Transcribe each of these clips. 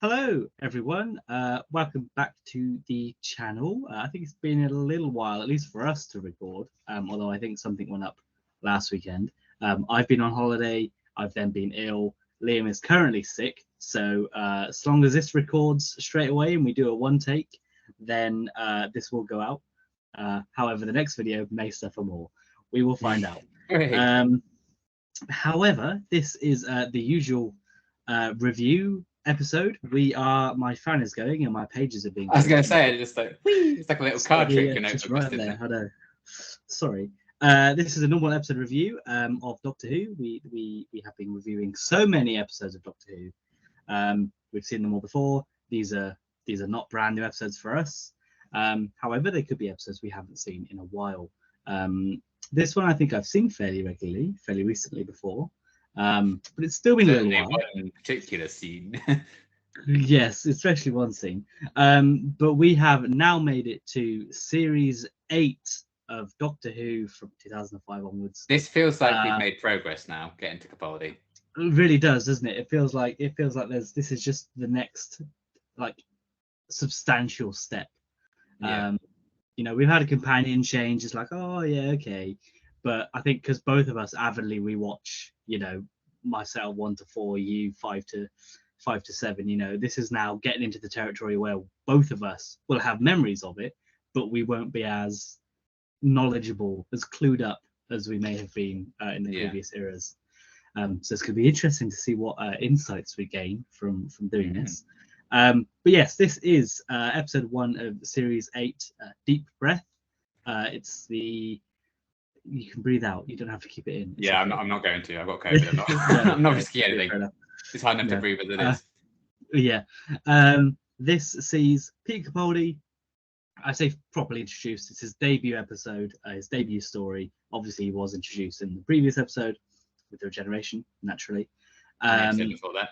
Hello, everyone. Welcome back to the channel. I think it's been a little while, at least for us, to record. Although I think something went up last weekend. I've been on holiday. I've then been ill. Liam is currently sick. So as long as this records straight away and we do a one take, then this will go out. However, the next video may suffer more. We will find out. However, this is the usual review episode. My fan is going and my pages are being. I was going to say, it's like a little card trick. Just right there. I know. Sorry. This is a normal episode review of Doctor Who. We have been reviewing so many episodes of Doctor Who. We've seen them all before. These are not brand new episodes for us. However, they could be episodes we haven't seen in a while. This one I think I've seen fairly regularly, fairly recently before. But it's still been a little while. One particular scene. Yes, especially one scene. But we have now made it to series 8 of Doctor Who from 2005 onwards. This feels like we've made progress now, getting to Capaldi. It really does, doesn't it? It feels like this is just the next substantial step. Yeah. We've had a companion change. It's like, oh yeah, okay. But I think because both of us avidly rewatch, myself 1 to 4, you 5 to 7. This is now getting into the territory where both of us will have memories of it, but we won't be as knowledgeable, as clued up as we may have been in the previous eras. So it's going to be interesting to see what insights we gain from doing this. But yes, this is episode 1 of series 8, Deep Breath. It's the you can breathe out. You don't have to keep it in. It's okay. I'm not going to. I've got COVID. I'm not. I'm not risking anything. It's hard enough to breathe as it is. Yeah. This sees Peter Capaldi. I say properly introduced. It's his debut episode, his debut story. Obviously, he was introduced in the previous episode with the regeneration, naturally. Before that.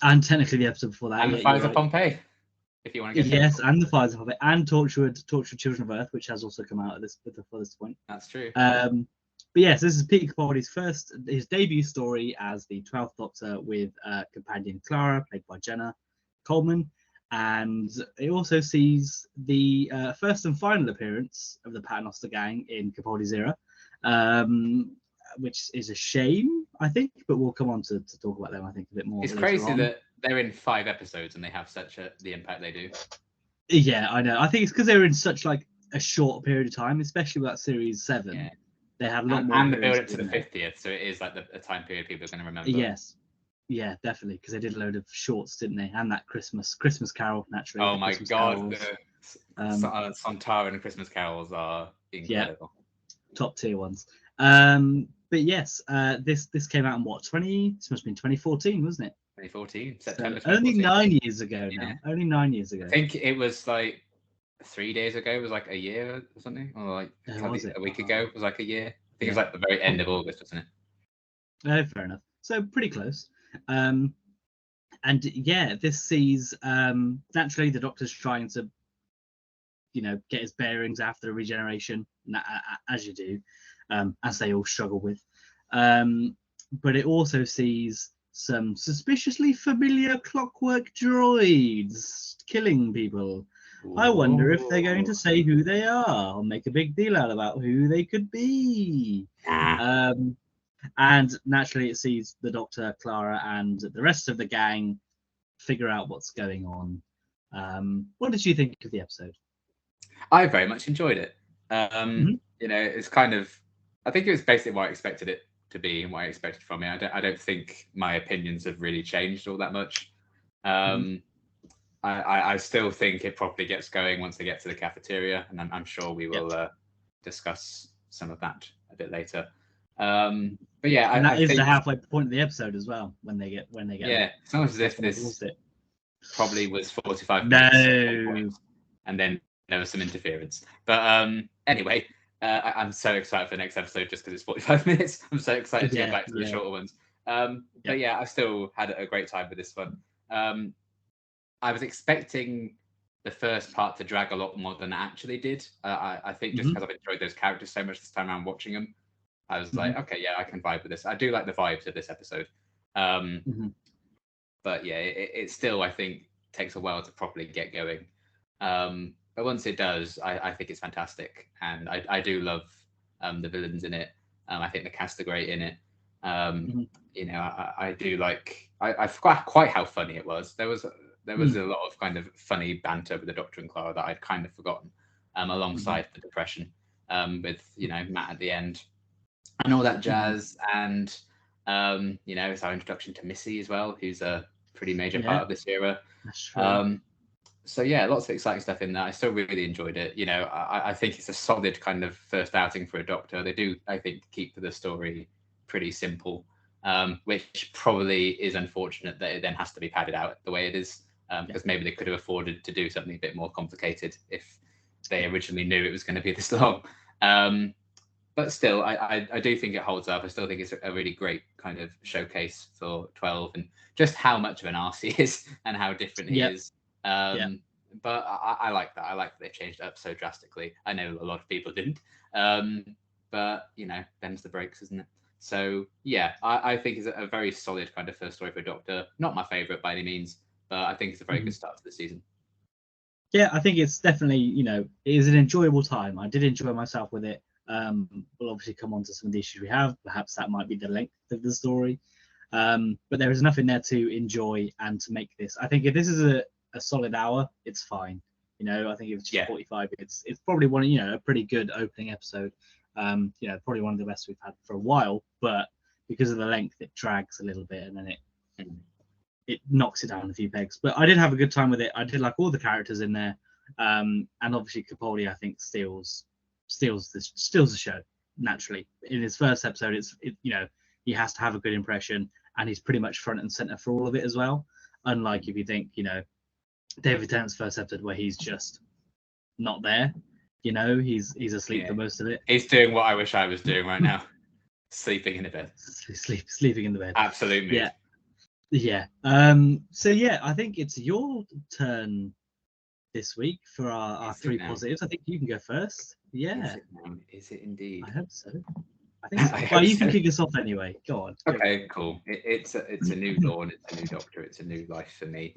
And technically the episode before that. And the Fires of Pompeii, if you want to get Yes, and the Fires of Pompeii, and Tortured Children of Earth, which has also come out at this point. That's true. But yes, this is Peter Capaldi's his debut story as the 12th Doctor with companion Clara, played by Jenna Coleman. And it also sees the first and final appearance of the Paternoster Gang in Capaldi's era, which is a shame, I think, but we'll come on to talk about them, I think, a bit more. It's crazy that they're in 5 episodes and they have such the impact they do. Yeah, I know. I think it's because they were in such a short period of time, especially with that series 7. Yeah. They had a lot more. And the build up to the 50th, so it is like a time period people are going to remember. Yes. Yeah, definitely, because they did a load of shorts, didn't they? And that Christmas Carol, naturally. Oh my God, the Sontaran Christmas carols are incredible. Yeah, top tier ones. But yes, this came out in what, this must have been 2014, wasn't it? 2014, September. So only 9 years ago now. Yeah. Only 9 years ago. I think it was like 3 days ago. It was like a year or something, or a week ago. It was like a year. I think it was like the very end of August, wasn't it? Oh, fair enough. So pretty close. And yeah, this sees naturally the Doctor's trying to, get his bearings after the regeneration, as you do, as they all struggle with. But it also sees some suspiciously familiar clockwork droids killing people. Ooh. I wonder if they're going to say who they are or make a big deal out about who they could be. And naturally it sees the Doctor, Clara, and the rest of the gang figure out what's going on. What did you think of the episode? I very much enjoyed it. It's kind of, I think it was basically what I expected it to be and what I expected from it. I don't think my opinions have really changed all that much. I still think it probably gets going once they get to the cafeteria, and I'm sure we will discuss some of that a bit later. But yeah, and that is the halfway point of the episode as well. When they get yeah, it's not as if this probably was 45 minutes, and then there was some interference. But anyway, I'm so excited for the next episode just because it's 45 minutes. I'm so excited to get back to the shorter ones. But yeah, I still had a great time with this one. I was expecting the first part to drag a lot more than it actually did. I think just because I've enjoyed those characters so much this time around watching them, I was like, okay, yeah, I can vibe with this. I do like the vibes of this episode. but yeah, it still, I think, takes a while to properly get going. But once it does, I think it's fantastic, and I do love the villains in it. I think the cast are great in it. You know, I do like. I forgot quite how funny it was. There was a lot of kind of funny banter with the Doctor and Clara that I'd kind of forgotten, alongside the depression, with Matt at the end and all that jazz. And you know, it's our introduction to Missy as well, who's a pretty major part of this era. That's true. So yeah, lots of exciting stuff in there. I still really enjoyed it. You know, I think it's a solid kind of first outing for a Doctor. They do, I think, keep the story pretty simple, which probably is unfortunate that it then has to be padded out the way it is, because maybe they could have afforded to do something a bit more complicated if they originally knew it was going to be this long. But still, I do think it holds up. I still think it's a really great kind of showcase for 12 and just how much of an arse he is and how different he is. But I like that. I like that they changed it up so drastically. I know a lot of people didn't. But, you know, them's the breaks, isn't it? So, yeah, I think it's a very solid kind of first story for a Doctor. Not my favourite by any means, but I think it's a very good start to the season. Yeah, I think it's definitely, you know, it is an enjoyable time. I did enjoy myself with it. We'll obviously come on to some of the issues we have. Perhaps that might be the length of the story. But there is enough in there to enjoy and to make this. I think if this is a solid hour, it's fine. You know, I think if it's just 45, it's probably one, you know, a pretty good opening episode. You know, probably one of the best we've had for a while, but because of the length, it drags a little bit and then it knocks it down a few pegs. But I did have a good time with it. I did like all the characters in there. And obviously Capaldi, I think, steals the show naturally. In his first episode, you know, he has to have a good impression and he's pretty much front and center for all of it as well. Unlike if you think, you know, David Tennant's first episode where he's just not there, you know, he's asleep for most of it. He's doing what I wish I was doing right now, sleeping in the bed. Sleeping in the bed. Absolutely. Yeah. So yeah, I think it's your turn this week for our three positives. I think you can go first. Yeah. Is it indeed? I hope so. I think so. Well, you can kick us off anyway. Go on. Okay, cool. It's a new dawn. It's a new Doctor. It's a new life for me,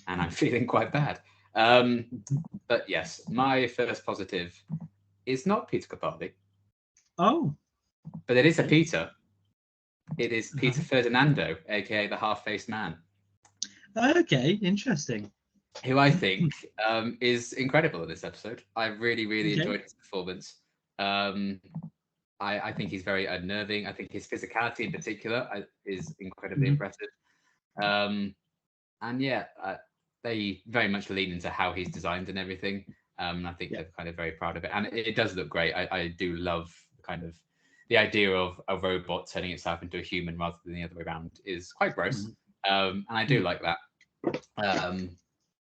and I'm feeling quite bad. But yes, my first positive is not Peter Capaldi. Oh. But it is a Peter. It is Peter Ferdinando, aka the half-faced man. Okay, interesting. Who I think is incredible in this episode. I really, really enjoyed his performance. I think he's very unnerving. I think his physicality in particular is incredibly impressive. And yeah, they very much lean into how he's designed and everything. I think they're kind of very proud of it. And it does look great. I do love kind of the idea of a robot turning itself into a human rather than the other way around is quite gross. And I do like that.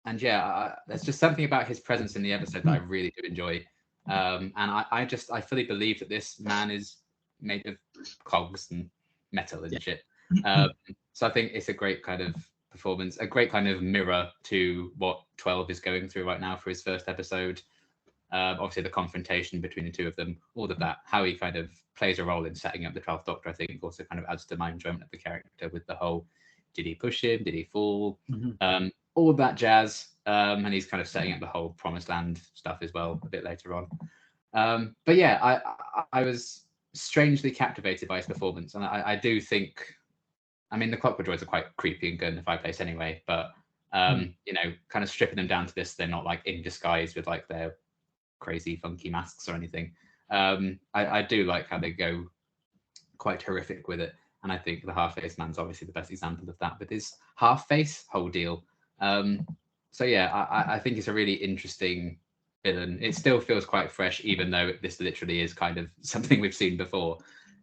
And yeah, there's just something about his presence in the episode that I really do enjoy. And I fully believe that this man is made of cogs and metal and shit. So I think it's a great kind of performance, a great kind of mirror to what 12 is going through right now for his first episode. Obviously, the confrontation between the two of them, all of that, how he kind of plays a role in setting up the 12th Doctor, I think also kind of adds to my enjoyment of the character with the whole, did he push him? Did he fall? All of that jazz. And he's kind of setting up the whole Promised Land stuff as well a bit later on. But yeah, I was strangely captivated by his performance. And I do think, I mean, the Clockwork Droids are quite creepy and good in the fireplace anyway, but, you know, kind of stripping them down to this, they're not like in disguise with like their crazy funky masks or anything. I do like how they go quite horrific with it. And I think the half-face man's obviously the best example of that with his half-face whole deal. So yeah, I think it's a really interesting villain. It still feels quite fresh, even though this literally is kind of something we've seen before.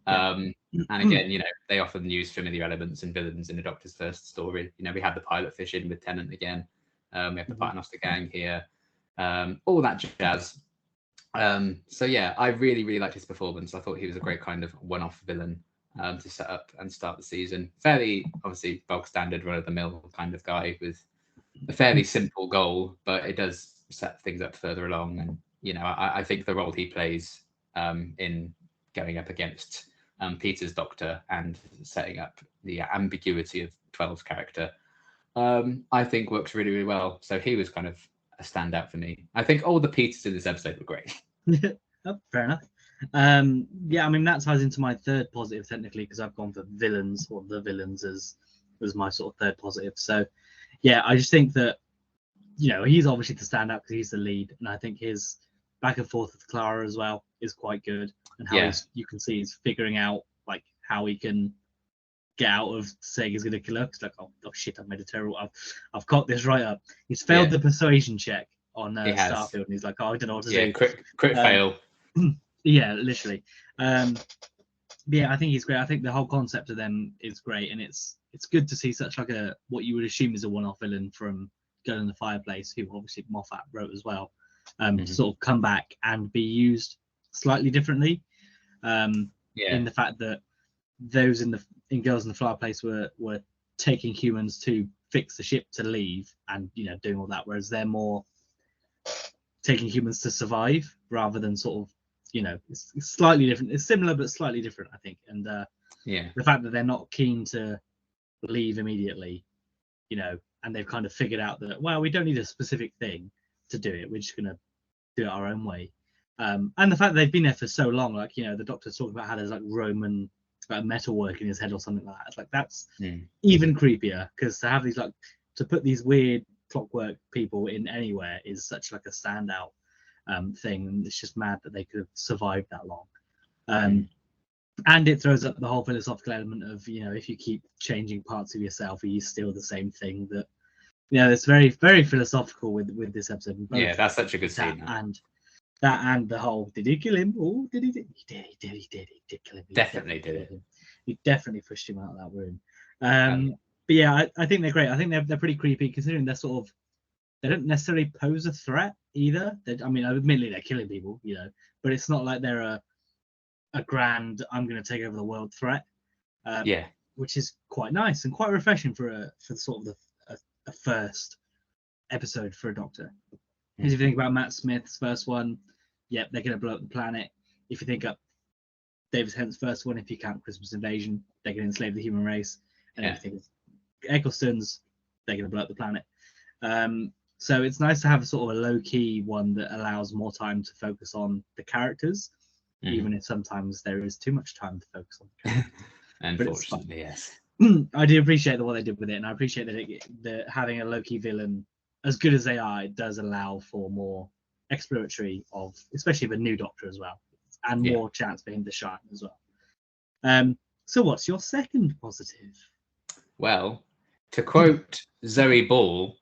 And again, you know, they often use familiar elements and villains in the Doctor's first story. You know, we had the pilot fish in with Tennant again. We have the Paternoster gang here. All that jazz. So yeah, I really, really liked his performance. I thought he was a great kind of one-off villain to set up and start the season. Fairly, obviously, bog standard, run-of-the-mill kind of guy with a fairly simple goal, but it does set things up further along. And, you know, I think the role he plays in going up against Peter's Doctor and setting up the ambiguity of 12's character I think works really, really well. So he was kind of a standout for me. I think all the Peters in this episode were great. Oh, fair enough. Yeah, I mean that ties into my third positive technically because I've gone for villains or the villains as my sort of third positive. So yeah, I just think that he's obviously the standout because he's the lead, and I think his back and forth with Clara as well is quite good, and how you can see he's figuring out like how he can get out of saying he's going to kill her. It's like, oh shit, I've made a terrible. I've cocked this right up. He's failed the persuasion check on Starfield, and he's like, oh, I don't know what to do. Crit fail. Yeah, literally. Yeah, I think he's great. I think the whole concept of them is great, and it's good to see such like a what you would assume is a one-off villain from Girl in the Fireplace, who obviously Moffat wrote as well, sort of come back and be used slightly differently. In the fact that those in Girls in the Fireplace were taking humans to fix the ship to leave and doing all that, whereas they're more taking humans to survive rather than sort of it's slightly different. It's similar but slightly different, I think. And the fact that they're not keen to leave immediately, and they've kind of figured out that, well, we don't need a specific thing to do it. We're just going to do it our own way. And the fact that they've been there for so long, like, the doctor's talking about how there's like Roman metalwork in his head or something like that. It's like, that's even creepier, because to have these to put these weird clockwork people in anywhere is such like a standout thing. And it's just mad that they could have survived that long. And it throws up the whole philosophical element of, if you keep changing parts of yourself, are you still the same thing? That, it's very, very philosophical with this episode. Yeah, that's such a good scene. And the whole, did he kill him? Oh, did he? He did kill him. Definitely did. He definitely pushed him out of that room. But yeah, I think they're great. I think they're pretty creepy, considering they don't necessarily pose a threat either. Admittedly, they're killing people, but it's not like they're a grand I'm going to take over the world threat, which is quite nice and quite refreshing for sort of a first episode for a Doctor. Because if you think about Matt Smith's first one, they're going to blow up the planet. If you think up David Tennant's first one, if you count Christmas Invasion, they're going to enslave the human race. And if you think Eccleston's, they're going to blow up the planet. So it's nice to have sort of a low-key one that allows more time to focus on the characters, even if sometimes there is too much time to focus on the characters. Unfortunately, yes. I do appreciate what they did with it, and I appreciate that having a low-key villain, as good as they are, it does allow for more exploratory of, especially the new Doctor as well, and more chance for him to shine as well. So what's your second positive? Well, to quote Zoe Ball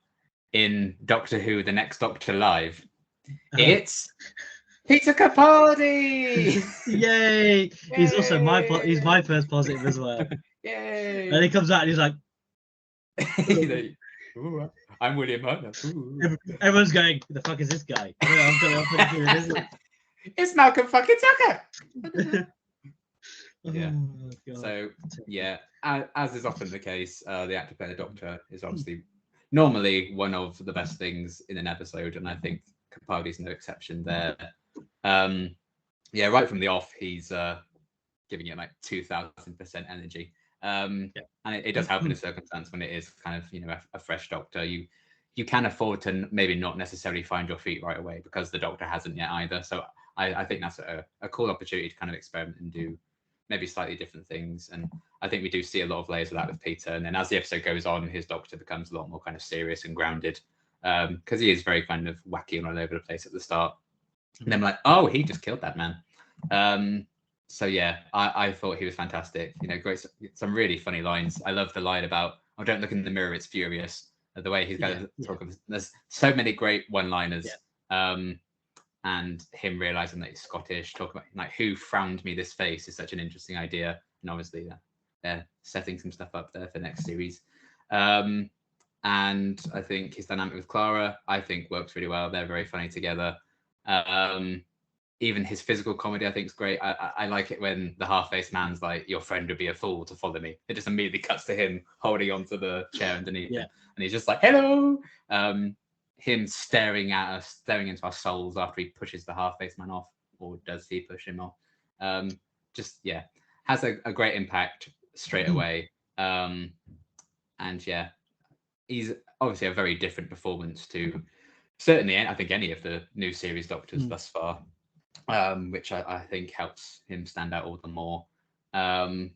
in Doctor Who: The Next Doctor Live, it's Peter Capaldi! Yay! He's also he's my first positive as well. Yay! And he comes out and he's like, I'm William Hartnell. Everyone's going, who the fuck is this guy? It's Malcolm fucking Tucker! So, as is often the case, the actor playing the Doctor is obviously normally one of the best things in an episode, and I think Capaldi's no exception there. Right from the off, he's giving it like 2,000% energy. And it does help in a circumstance when it is kind of a fresh Doctor. You can afford to maybe not necessarily find your feet right away, because the Doctor hasn't yet either. So I think that's a cool opportunity to kind of experiment and do maybe slightly different things. And I think we do see a lot of layers of that with Peter. And then as the episode goes on, his Doctor becomes a lot more kind of serious and grounded, because he is very kind of wacky and all over the place at the start. And then I'm like, oh, he just killed that man. So yeah, I thought he was fantastic. Great, some really funny lines. I love the line about, "Oh, don't look in the mirror, it's furious." The way he's going to talk. There's so many great one-liners. And him realizing that he's Scottish, talking about like, "Who frowned me this face" is such an interesting idea. And obviously they're setting some stuff up there for next series. And I think his dynamic with Clara, I think, works really well. They're very funny together. Even his physical comedy, I think, is great. I like it when the half-faced man's like, "Your friend would be a fool to follow me." It just immediately cuts to him holding onto the chair underneath him. And he's just like, "Hello." Him staring at us, staring into our souls after he pushes the half-faced man off, or does he push him off? Has a great impact straight away. And he's obviously a very different performance to certainly, I think, any of the new series Doctors thus far, which I think helps him stand out all the more. And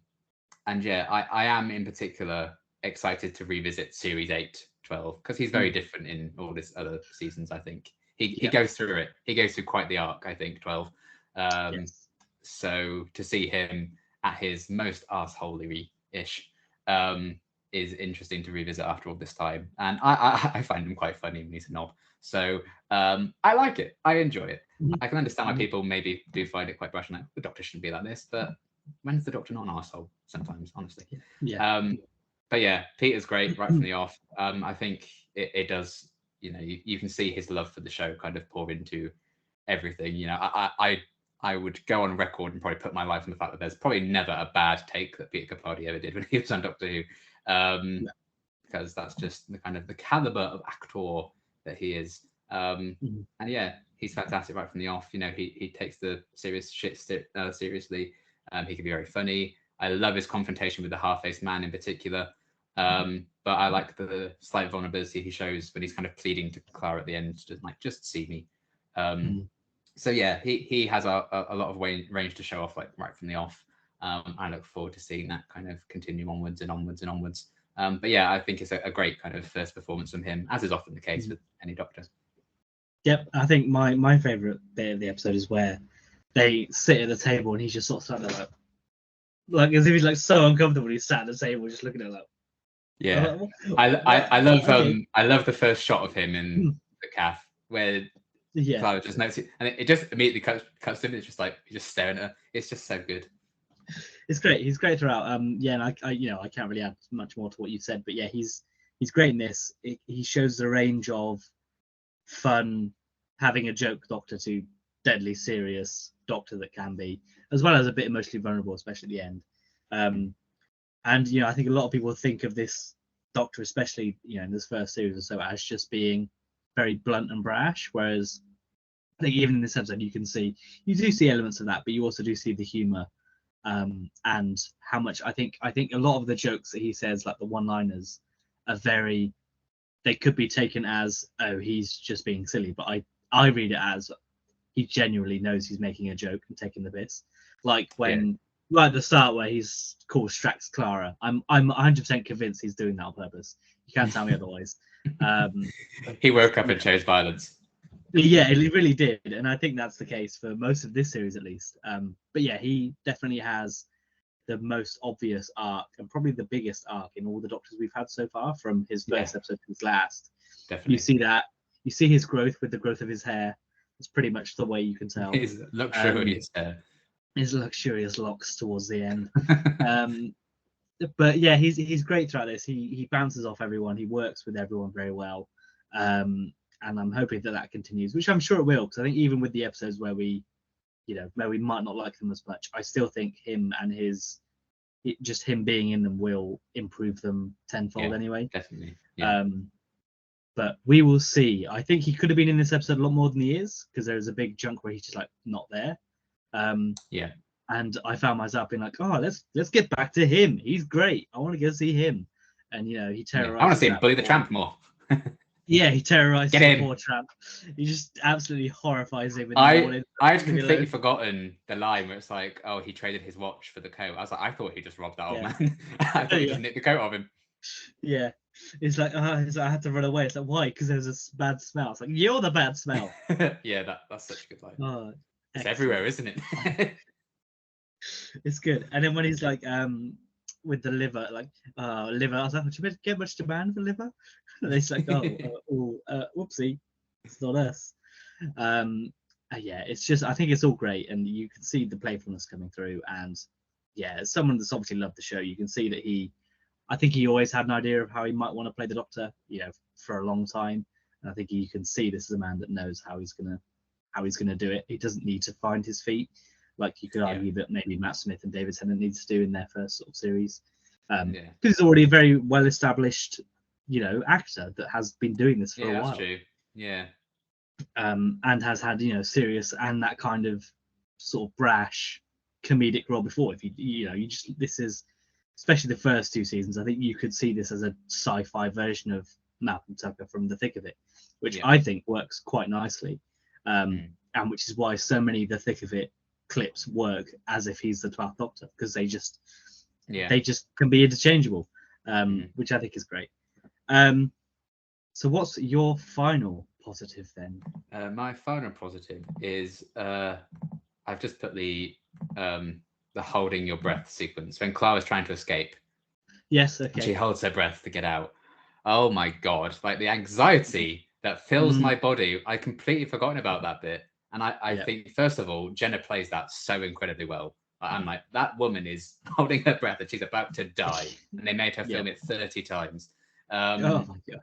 yeah, I am in particular excited to revisit Series 8, 12, because he's very different in all his other seasons, I think. He goes through it. He goes through quite the arc, I think, 12. Yes. So to see him at his most arseholery-ish is interesting to revisit after all this time. And I find him quite funny when he's a knob. So I like it. I enjoy it. I can understand why people maybe do find it quite brash. Like, the Doctor shouldn't be like this, but when's the Doctor not an arsehole? Sometimes, honestly. Yeah. But yeah, Peter's great right from the off. I think it does, you know, you can see his love for the show kind of pour into everything. You know, I would go on record and probably put my life on the fact that there's probably never a bad take that Peter Capaldi ever did when he was on Doctor Who. Because that's just the kind of the caliber of actor that he is. And yeah, he's fantastic right from the off. You know, he takes the serious shit seriously. He can be very funny. I love his confrontation with the half-faced man in particular. But I like the slight vulnerability he shows when he's kind of pleading to Clara at the end, just see me. So yeah, he has a lot of range to show off, like right from the off. I look forward to seeing that kind of continue onwards and onwards and onwards. But yeah, I think it's a great kind of first performance from him, as is often the case with any Doctor. Yep, I think my favourite bit of the episode is where they sit at the table and he's just sort of sat there like as if he's like so uncomfortable. He's sat at the table just looking at it. Yeah, I love the first shot of him in the calf where Clara just notices it, and it just immediately cuts to him. It's just like he's just staring at her. It's just so good. It's great. He's great throughout. Yeah, and I can't really add much more to what you said, but yeah, he's great in this. He shows the range of fun, having a joke Doctor to deadly serious Doctor that can be, as well as a bit emotionally vulnerable, especially at the end. And you know, I think a lot of people think of this Doctor, especially in this first series or so, as just being very blunt and brash. Whereas I think even in this episode, you do see elements of that, but you also do see the humor. And how much I think a lot of the jokes that he says, like the one-liners, are they could be taken as, oh, he's just being silly, but I read it as he genuinely knows he's making a joke and taking the piss. Like when right at the start where he's called Strax Clara, I'm 100% convinced he's doing that on purpose. You can't tell me otherwise. He woke up and chose violence. Yeah, it really did, and I think that's the case for most of this series at least. But yeah, he definitely has the most obvious arc and probably the biggest arc in all the Doctors we've had so far, from his first episode to his last. Definitely. You see that. You see his growth with the growth of his hair. It's pretty much the way you can tell. His luxurious hair. His luxurious locks towards the end. But yeah, he's great throughout this. He bounces off everyone. He works with everyone very well. And I'm hoping that continues, which I'm sure it will, because I think even with the episodes where we might not like them as much, I still think him and just him being in them will improve them tenfold anyway. Definitely. Yeah. But we will see. I think he could have been in this episode a lot more than he is, because there's a big chunk where he's just like not there. And I found myself being like, oh, let's get back to him. He's great. I want to go see him. And he terrorized. I want to see him bully the tramp more. Yeah, he terrorized the poor tramp. He just absolutely horrifies him. I had completely forgotten the line where it's like, oh, he traded his watch for the coat. I was like, I thought he just robbed that old man. I thought he just nicked the coat off him. Yeah. It's like, I had to run away. It's like, why? Because there's a bad smell. It's like, you're the bad smell. Yeah, that's such a good line. Oh, it's everywhere, isn't it? It's good. And then when he's like, with the liver, like, liver, I was like, did you get much demand for liver? And he's like, whoopsie, it's not us. Yeah, it's just, I think it's all great, and you can see the playfulness coming through. And yeah, as someone that's obviously loved the show, you can see that I think he always had an idea of how he might want to play the Doctor, for a long time. And I think you can see this is a man that knows how he's gonna do it. He doesn't need to find his feet, like you could argue that maybe Matt Smith and David Tennant needs to do in their first sort of series. Because he's already a very well established, actor that has been doing this for a while. That's true. Yeah. And has had, serious and that kind of sort of brash comedic role before. If this is especially the first 2 seasons, I think you could see this as a sci-fi version of Malcolm Tucker from The Thick of It, which I think works quite nicely, and which is why so many of The Thick of It clips work as if he's the 12th Doctor, because they just can be interchangeable, which I think is great. So what's your final positive then? My final positive is I've just put the holding your breath sequence when Clara's trying to escape. Yes, okay. And she holds her breath to get out. Oh my god! Like the anxiety that fills my body. I completely forgotten about that bit. And I think, first of all, Jenna plays that so incredibly well. I'm like, that woman is holding her breath and she's about to die. And they made her film it 30 times. Oh my god.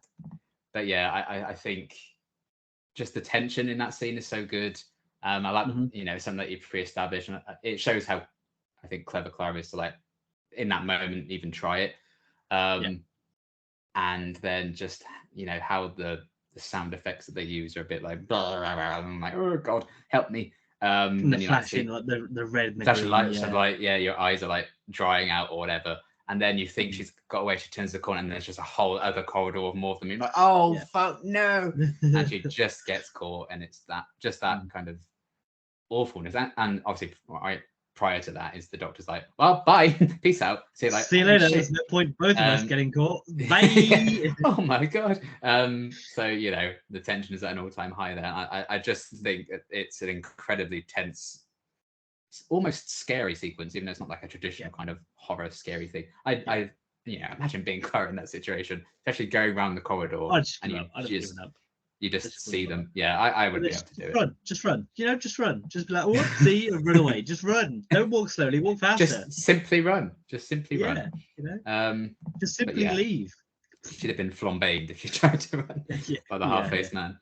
But yeah, I think just the tension in that scene is so good. I like, something that you've pre-established. And it shows how, I think, clever Clara is to, like, in that moment, even try it. And then just, how the sound effects that they use are a bit like, blah, blah, blah, I'm like, oh god, help me. And the flashing, like the red and the green, lights of, like, your eyes are like drying out or whatever, and then you think she's got away, she turns the corner, and there's just a whole other corridor of more of them. You're like, oh fuck no, and she just gets caught, and it's that kind of awfulness, and obviously prior to that is the Doctor's like, well, bye, peace out, see you later. There's no point both of us getting caught. Bye. Oh my god. So the tension is at an all-time high there. I just think it's an incredibly tense, almost scary sequence, even though it's not like a traditional kind of horror scary thing. I imagine being Clara in that situation, especially going around the corridor and you just see them. Yeah, I would be able to do it. Just run. Just run. Just be like, oh, see, and run away. Just run. Don't walk slowly. Walk faster. Just simply run. Just simply run. Just simply leave. She'd have been flambéed if she tried to run by the half-faced man.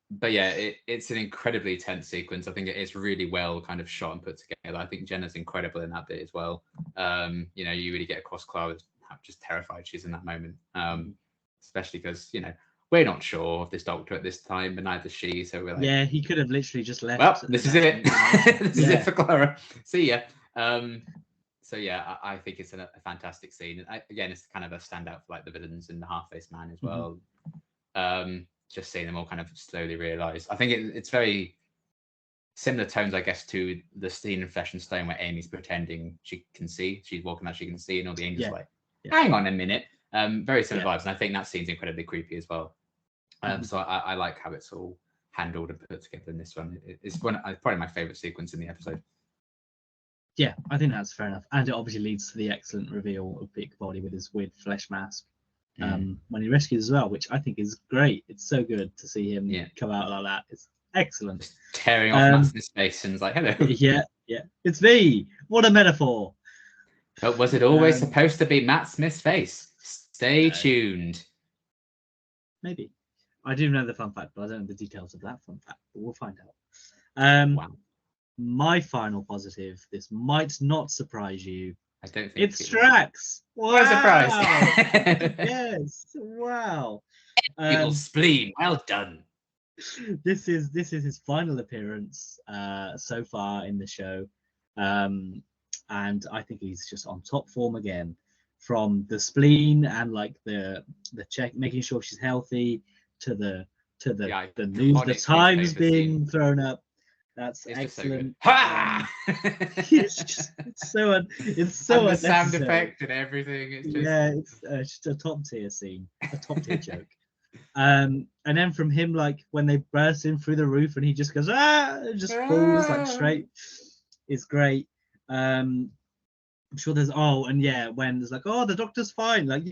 But yeah, it's an incredibly tense sequence. I think it is really well kind of shot and put together. I think Jenna's incredible in that bit as well. You really get across Clara how just terrified she is in that moment. Especially because, we're not sure of this Doctor at this time, but neither she. So we're like, he could have literally just left. Well, this is it. This is it for Clara. See ya. So yeah, I think it's a fantastic scene. And again, it's kind of a standout for like the villains and the half-faced man as well. Just seeing them all kind of slowly realise. I think it's very similar tones, I guess, to the scene in Flesh and Stone where Amy's pretending she can see. She's walking out, she can see, and all the angels like, hang on a minute. Very similar vibes, and I think that scene's incredibly creepy as well. So I like how it's all handled and put together in this one. It's probably my favourite sequence in the episode. Yeah, I think that's fair enough. And it obviously leads to the excellent reveal of Peter Capaldi with his weird flesh mask when he rescues as well, which I think is great. It's so good to see him come out like that. It's excellent. Just tearing off Matt's face and like, hello. Yeah, it's me. What a metaphor. But was it always supposed to be Matt Smith's face? Stay tuned. Maybe. I do know the fun fact, but I don't know the details of that fun fact, but we'll find out. Wow. My final positive, this might not surprise you. I don't think it's Strax. Wow. Surprise. Yes. Wow. Evil spleen. Well done. This is his final appearance so far in the show. And I think he's just on top form again, from the spleen and like the check, making sure she's healthy, to the news, the Times being thrown up. That's excellent. It's so and the sound effect and everything. It's just... it's just a top tier scene, a top tier joke. And then from him, like when they burst in through the roof and he just goes and just falls like straight. It's great. I'm sure there's when there's like, the Doctor's fine, like,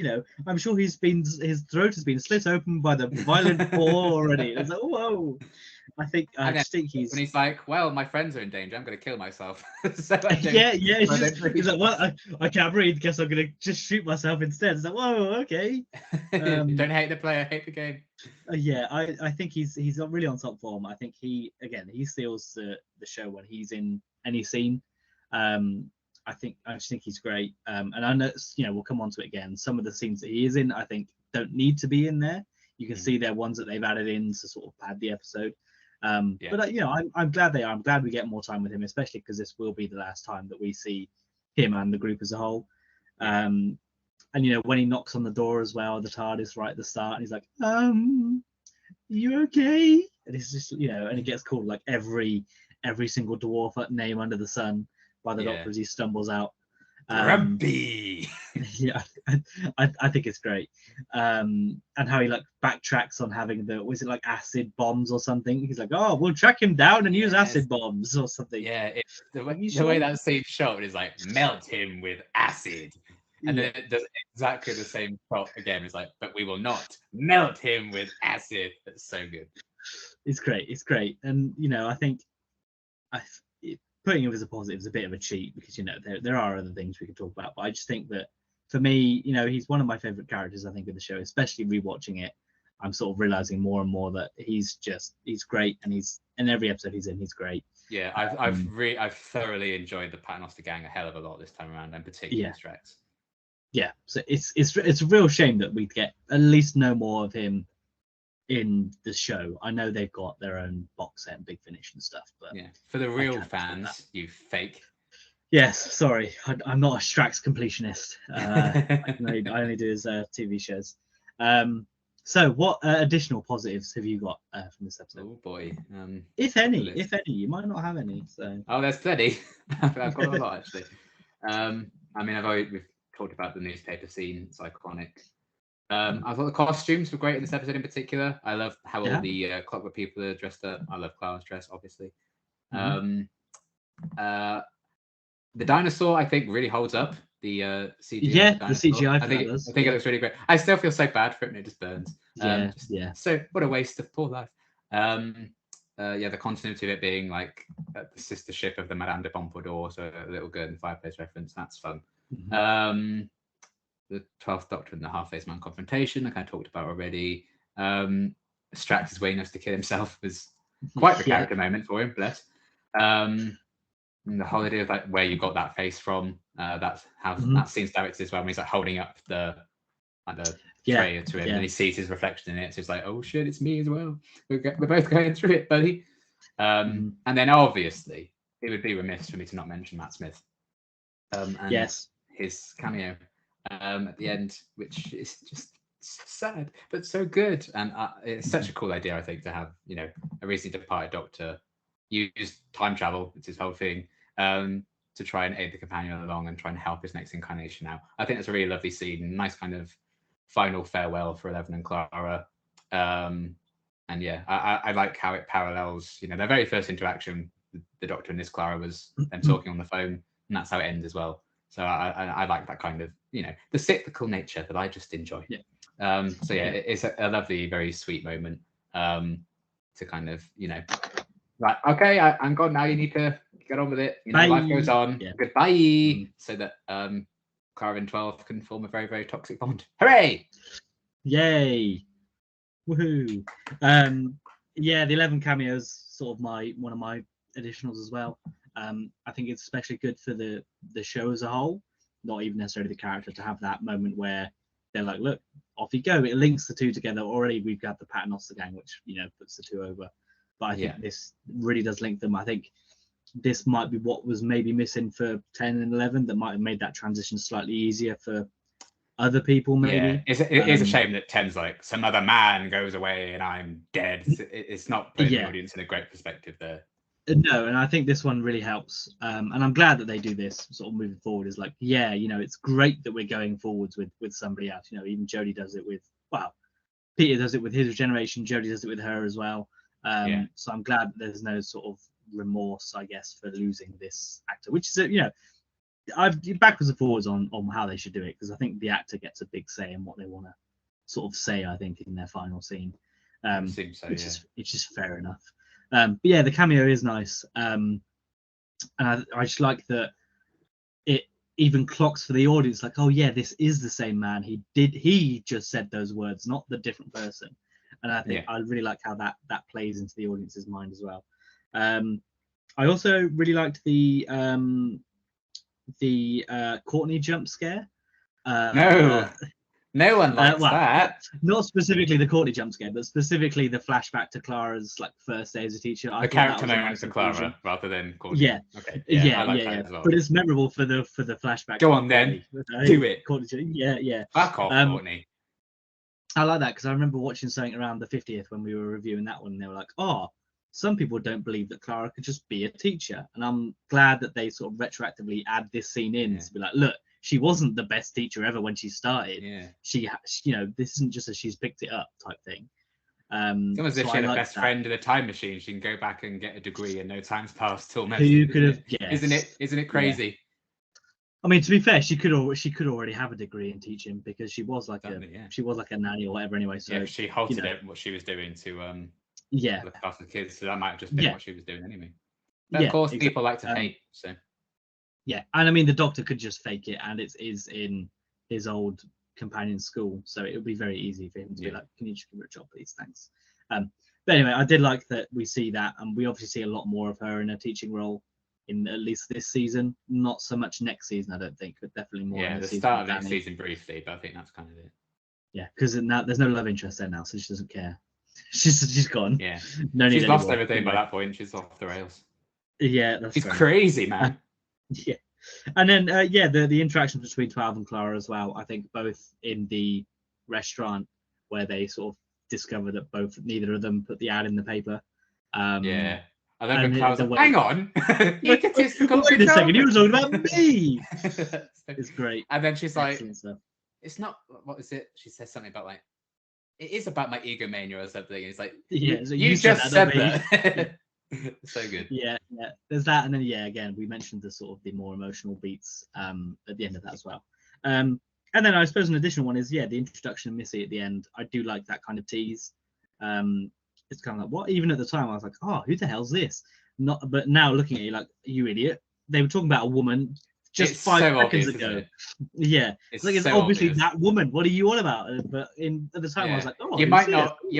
I'm sure his throat has been slit open by the violent fall already. It's like, whoa. I think he's when he's like, well, my friends are in danger, I'm gonna kill myself. He's like, well, I can't breathe, guess I'm gonna just shoot myself instead. It's like, whoa, okay. Don't hate the player, hate the game. I think he's really on top form. I think he steals the show when he's in any scene. I just think he's great. And I know, we'll come on to it again. Some of the scenes that he is in, I think, don't need to be in there. You can see they're ones that they've added in to sort of pad the episode. But I'm glad they are. I'm glad we get more time with him, especially because this will be the last time that we see him and the group as a whole. And when he knocks on the door as well, the TARDIS right at the start, and he's like, you okay? And it's just, and he gets called like every single dwarf name under the sun by the Doctor as he stumbles out. Grumpy. Yeah, I think it's great. And how he like backtracks on having was it like acid bombs or something? He's like, oh, we'll track him down and use acid bombs or something. Yeah, the way that same shot is like, melt him with acid. And then it does exactly the same shot again. It's like, but we will not melt him with acid. That's so good. It's great. And I think putting him as a positive is a bit of a cheat, because there are other things we could talk about, but I just think that for me, he's one of my favorite characters, I think, of the show. Especially rewatching it, I'm sort of realizing more and more that he's great, and he's in every episode he's in, he's great. Yeah, I've thoroughly enjoyed the Paternoster gang a hell of a lot this time around, and particularly Strax. Yeah, so it's a real shame that we'd get at least no more of him in the show. I know they've got their own box set and Big Finish and stuff, but for the real fans, you fake. Yes, sorry, I'm not a Strax completionist. I only do his TV shows. So what additional positives have you got from this episode? Oh boy, if any, you might not have any. So there's plenty. I've got a lot actually. We've talked about the newspaper scene; it's iconic. I thought the costumes were great in this episode in particular. I love how all the Clockwork people are dressed up. I love Clara's dress, obviously. The dinosaur, I think, really holds up. The CGI. Yeah, the CGI. I think it looks really great. I still feel so bad for it, and it just burns. So what a waste of poor life. The continuity of it being like the sister ship of the Madame de Pompadour, so a little good and fireplace reference. That's fun. The 12th Doctor and the Half-Faced Man confrontation, I kind of talked about already. Strax's willingness to kill himself was quite the character moment for him, bless. And the whole idea of like where you got that face from, that's how that scene's directed as well, when he's like holding up the tray to him and he sees his reflection in it. So it's like, oh shit, it's me as well. We're both going through it, buddy. And then obviously, it would be remiss for me to not mention Matt Smith. And his cameo at the end, which is just sad but so good, and it's such a cool idea, I think, to have a recently departed Doctor use time travel, it's his whole thing, to try and aid the companion along and try and help his next incarnation out. I think that's a really lovely scene, nice kind of final farewell for Eleven and Clara. And I like how it parallels their very first interaction. The Doctor and this Clara was them talking on the phone, and that's how it ends as well. So I like that kind of, the cyclical nature that I just enjoy. It's a lovely, very sweet moment to kind of, like, okay, I'm gone now. You need to get on with it. Life goes on. Goodbye. So that Clara and 12 can form a very, very toxic bond. Hooray! Yay! Woohoo! The 11 cameos, sort of one of my additionals as well. I think it's especially good for the show as a whole, not even necessarily the character, to have that moment where they're like, look, off you go. It links the two together. Already we've got the Paternoster gang, which puts the two over, but I think this really does link them. I think this might be what was maybe missing for 10 and 11, that might have made that transition slightly easier for other people, maybe. It is a shame that 10's like, some other man goes away and I'm dead. It's not putting the audience in a great perspective there. No, and I think this one really helps, and I'm glad that they do this sort of moving forward. Is like, it's great that we're going forwards with somebody else. Even Jodie does it with, Peter does it with his regeneration. Jodie does it with her as well. So I'm glad that there's no sort of remorse, I guess, for losing this actor, which is I've backwards and forwards on how they should do it, because I think the actor gets a big say in what they want to sort of say, I think, in their final scene, which is fair enough. But the cameo is nice, and I just like that it even clocks for the audience, like, oh yeah, this is the same man. He just said those words, not the different person. And I think I really like how that plays into the audience's mind as well. I also really liked the Courtney jump scare. No, No one likes that. Not specifically the Courtney jump scare, but specifically the flashback to Clara's like first day as a teacher. The character moments of Clara rather than Courtney. Yeah. Okay. Yeah. I like that as well. But it's memorable for the flashback. Go on then. Do it. Courtney, yeah. Back off, Courtney. I like that because I remember watching something around the 50th when we were reviewing that one. And they were like, "Oh, some people don't believe that Clara could just be a teacher," and I'm glad that they sort of retroactively add this scene in to be like, "Look, she wasn't the best teacher ever when she started. Yeah. She this isn't just as she's picked it up type thing." It's almost as if she had a best friend in a time machine. She can go back and get a degree, and no time's passed till most. Who could have guessed? Isn't it crazy? Yeah. I mean, to be fair, she could already have a degree in teaching because she was like she was like a nanny or whatever anyway. So she halted what she was doing to look after the kids. So that might have just been what she was doing anyway. But of course, people like to hate. So yeah, and I mean, the Doctor could just fake it, and it is in his old companion school, so it would be very easy for him to be like, "Can you just give her a job, please? Thanks." But anyway, I did like that we see that, and we obviously see a lot more of her in a teaching role in at least this season. Not so much next season, I don't think, but definitely more. Yeah, the start of next season briefly, but I think that's kind of it. Yeah, because now there's no love interest there now, so she doesn't care. She's gone. Yeah, no, she's lost everything by that point. She's off the rails. Yeah, she's crazy, man. Yeah, and then the interactions between 12 and Clara as well. I think both in the restaurant where they sort of discover that neither of them put the ad in the paper. Yeah. And then Clara's like, hang on, wait a second, you were talking about me. It's great. And then she's like, it's not, what is it? She says something about like, it is about my egomania or something. It's like, you just said that. So good. Yeah. There's that, and then again, we mentioned the sort of the more emotional beats at the end of that as well. And then I suppose an additional one is the introduction of Missy at the end. I do like that kind of tease. It's kind of like, what? Even at the time, I was like, oh, who the hell's this? But now looking at you, like, you idiot. They were talking about a woman just 5 seconds ago. Yeah, it's obviously obvious. That woman. What are you on about? But at the time, I was like, oh, you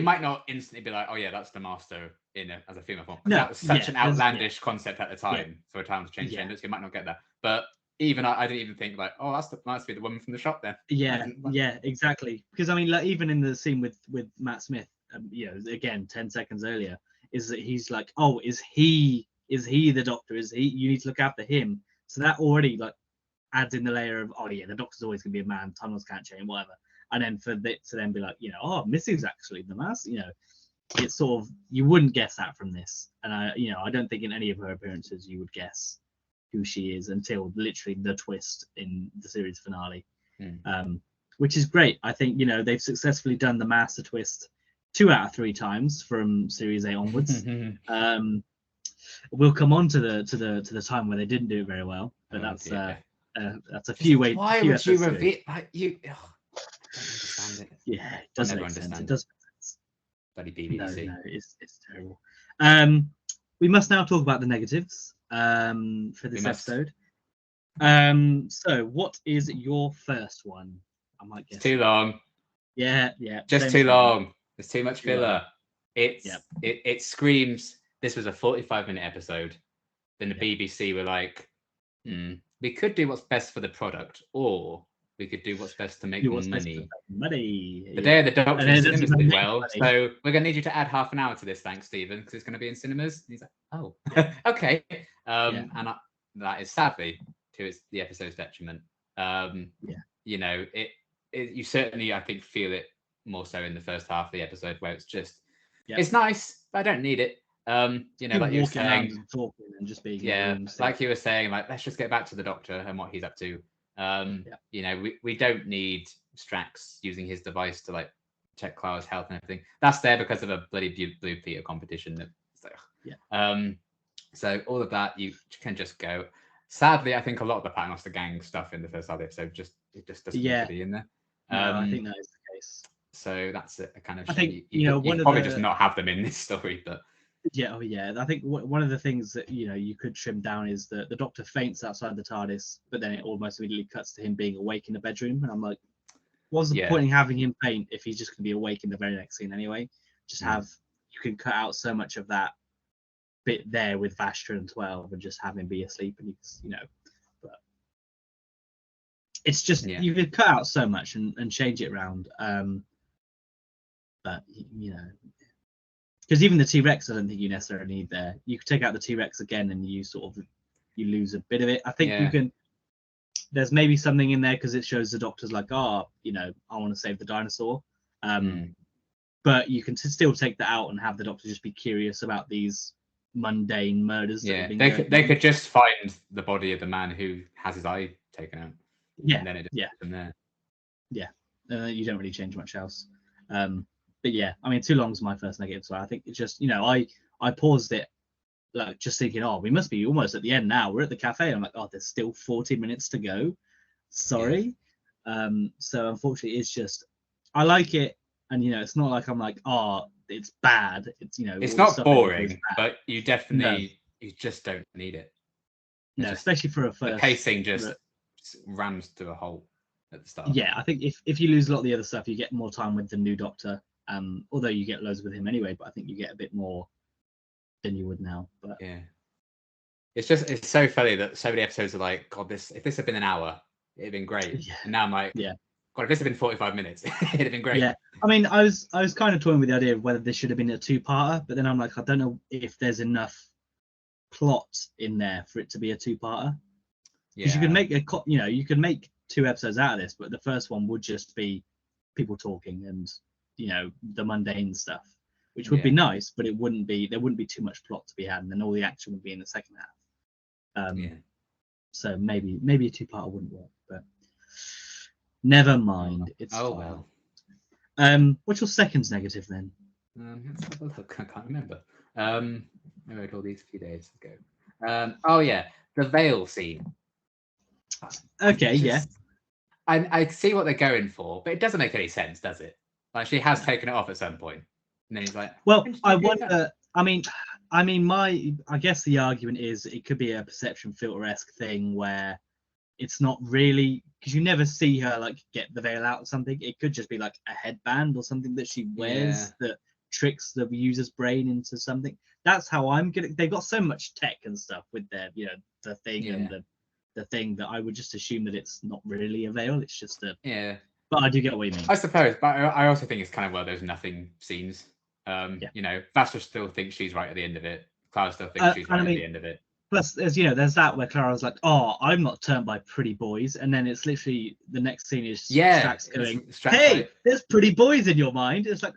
might not instantly be like, oh yeah, that's the master as a female form. No, that was such an outlandish concept at the time for a time to change genders. You might not get that, but even I didn't even think like, oh, must be the woman from the shop then. Yeah, exactly. Because I mean, like, even in the scene with Matt Smith, again 10 seconds earlier, is that he's like, oh, is he the Doctor? Is he? You need to look after him. So that already like adds in the layer of, oh yeah, the Doctor's always gonna be a man. Tunnels can't change, whatever. And then for it to then be like, oh, Missy's actually the master. It's sort of, you wouldn't guess that from this. And I don't think in any of her appearances you would guess who she is until literally the twist in the series finale, which is great. I think they've successfully done the master twist 2 out of 3 times from series 8 onwards. We'll come on to the time where they didn't do it very well, but that's a few ways. Why would you reveal? Like, you? I don't understand it. Yeah, it does make sense. It does make sense. Bloody BBC. No, it's terrible. We must now talk about the negatives for this episode. So what is your first one? I might guess. It's too long. Yeah. Just too long. There's too much filler. It screams. This was a 45-minute episode. Then the BBC were like, we could do what's best for the product, or we could do what's best to make money. The day of the Doctor in cinemas did well, so we're going to need you to add half an hour to this, thanks, Stephen, because it's going to be in cinemas. And he's like, oh, okay. And that is sadly to the episode's detriment. You certainly, I think, feel it more so in the first half of the episode, where it's just, it's nice, but I don't need it. Like you were saying, talking and just being like you were saying, like, let's just get back to the Doctor and what he's up to. We don't need Strax using his device to like check Clara's health and everything. That's there because of a bloody Blue Peter competition. So all of that you can just go. Sadly, I think a lot of the Paternoster Gang stuff in the first half of the episode just doesn't need to be in there. I think that is the case. So that's a kind of. I think you probably just not have them in this story, but. I think one of the things that you could trim down is that the Doctor faints outside the TARDIS, but then it almost immediately cuts to him being awake in the bedroom, and I'm like, what's the point in having him faint if he's just going to be awake in the very next scene anyway? You can cut out so much of that bit there with Vastra and 12 and just have him be asleep, and but It's just you could cut out so much and change it around. But you know, because even the T-Rex, I don't think you necessarily need there. You could take out the T-Rex again, and you lose a bit of it. I think you can. There's maybe something in there because it shows the Doctor's like, you know, I want to save the dinosaur. But you can still take that out and have the Doctor just be curious about these mundane murders. Yeah, they could just find the body of the man who has his eye taken out. Yeah, and then it from there. Yeah, you don't really change much else. But yeah, I mean, too long is my first negative. So I think it's just, you know, I paused it, like just thinking, we must be almost at the end now. We're at the cafe. I'm like, there's still 40 minutes to go. Sorry. Yeah. So unfortunately, it's just, I like it, and you know, it's not like I'm like, it's bad. It's, you know, it's not boring, but you definitely you just don't need it. No, especially for a first. The pacing just rams to a halt at the start. Yeah, I think if you lose a lot of the other stuff, you get more time with the new Doctor. Although you get loads with him anyway, but I think you get a bit more than you would now. But yeah, it's so funny that so many episodes are like, God, if this had been an hour, it'd been great. Yeah. And now I'm like, God, if this had been 45 minutes, it'd have been great. Yeah, I mean, I was kind of toying with the idea of whether this should have been a two-parter, but then I'm like, I don't know if there's enough plot in there for it to be a two-parter. Because you can make you can make 2 episodes out of this, but the first one would just be people talking and, you know, the mundane stuff, which would be nice, but there wouldn't be too much plot to be had, and then all the action would be in the second half. So maybe a two-parter wouldn't work, but never mind. It's fine. Well. What's your second negative then? Let's have a look. I can't remember. I wrote all these a few days ago. The veil scene. Okay, I see what they're going for, but it doesn't make any sense, does it? Like, she has taken it off at some point, and then he's like, well, I wonder. I mean, I guess the argument is it could be a perception filter-esque thing where it's not really, because you never see her like get the veil out or something. It could just be like a headband or something that she wears that tricks the user's brain into something. That's how I'm getting. They've got so much tech and stuff with their, you know, the thing and the thing that I would just assume that it's not really a veil. It's just a But I do get what you mean. I suppose, but I also think it's kind of one of those nothing scenes. You know, Vastra still thinks she's right at the end of it. Clara still thinks she's right at the end of it. Plus, there's that where Clara's like, I'm not turned by pretty boys, and then it's literally the next scene is Strax going, hey, there's pretty boys in your mind. It's like,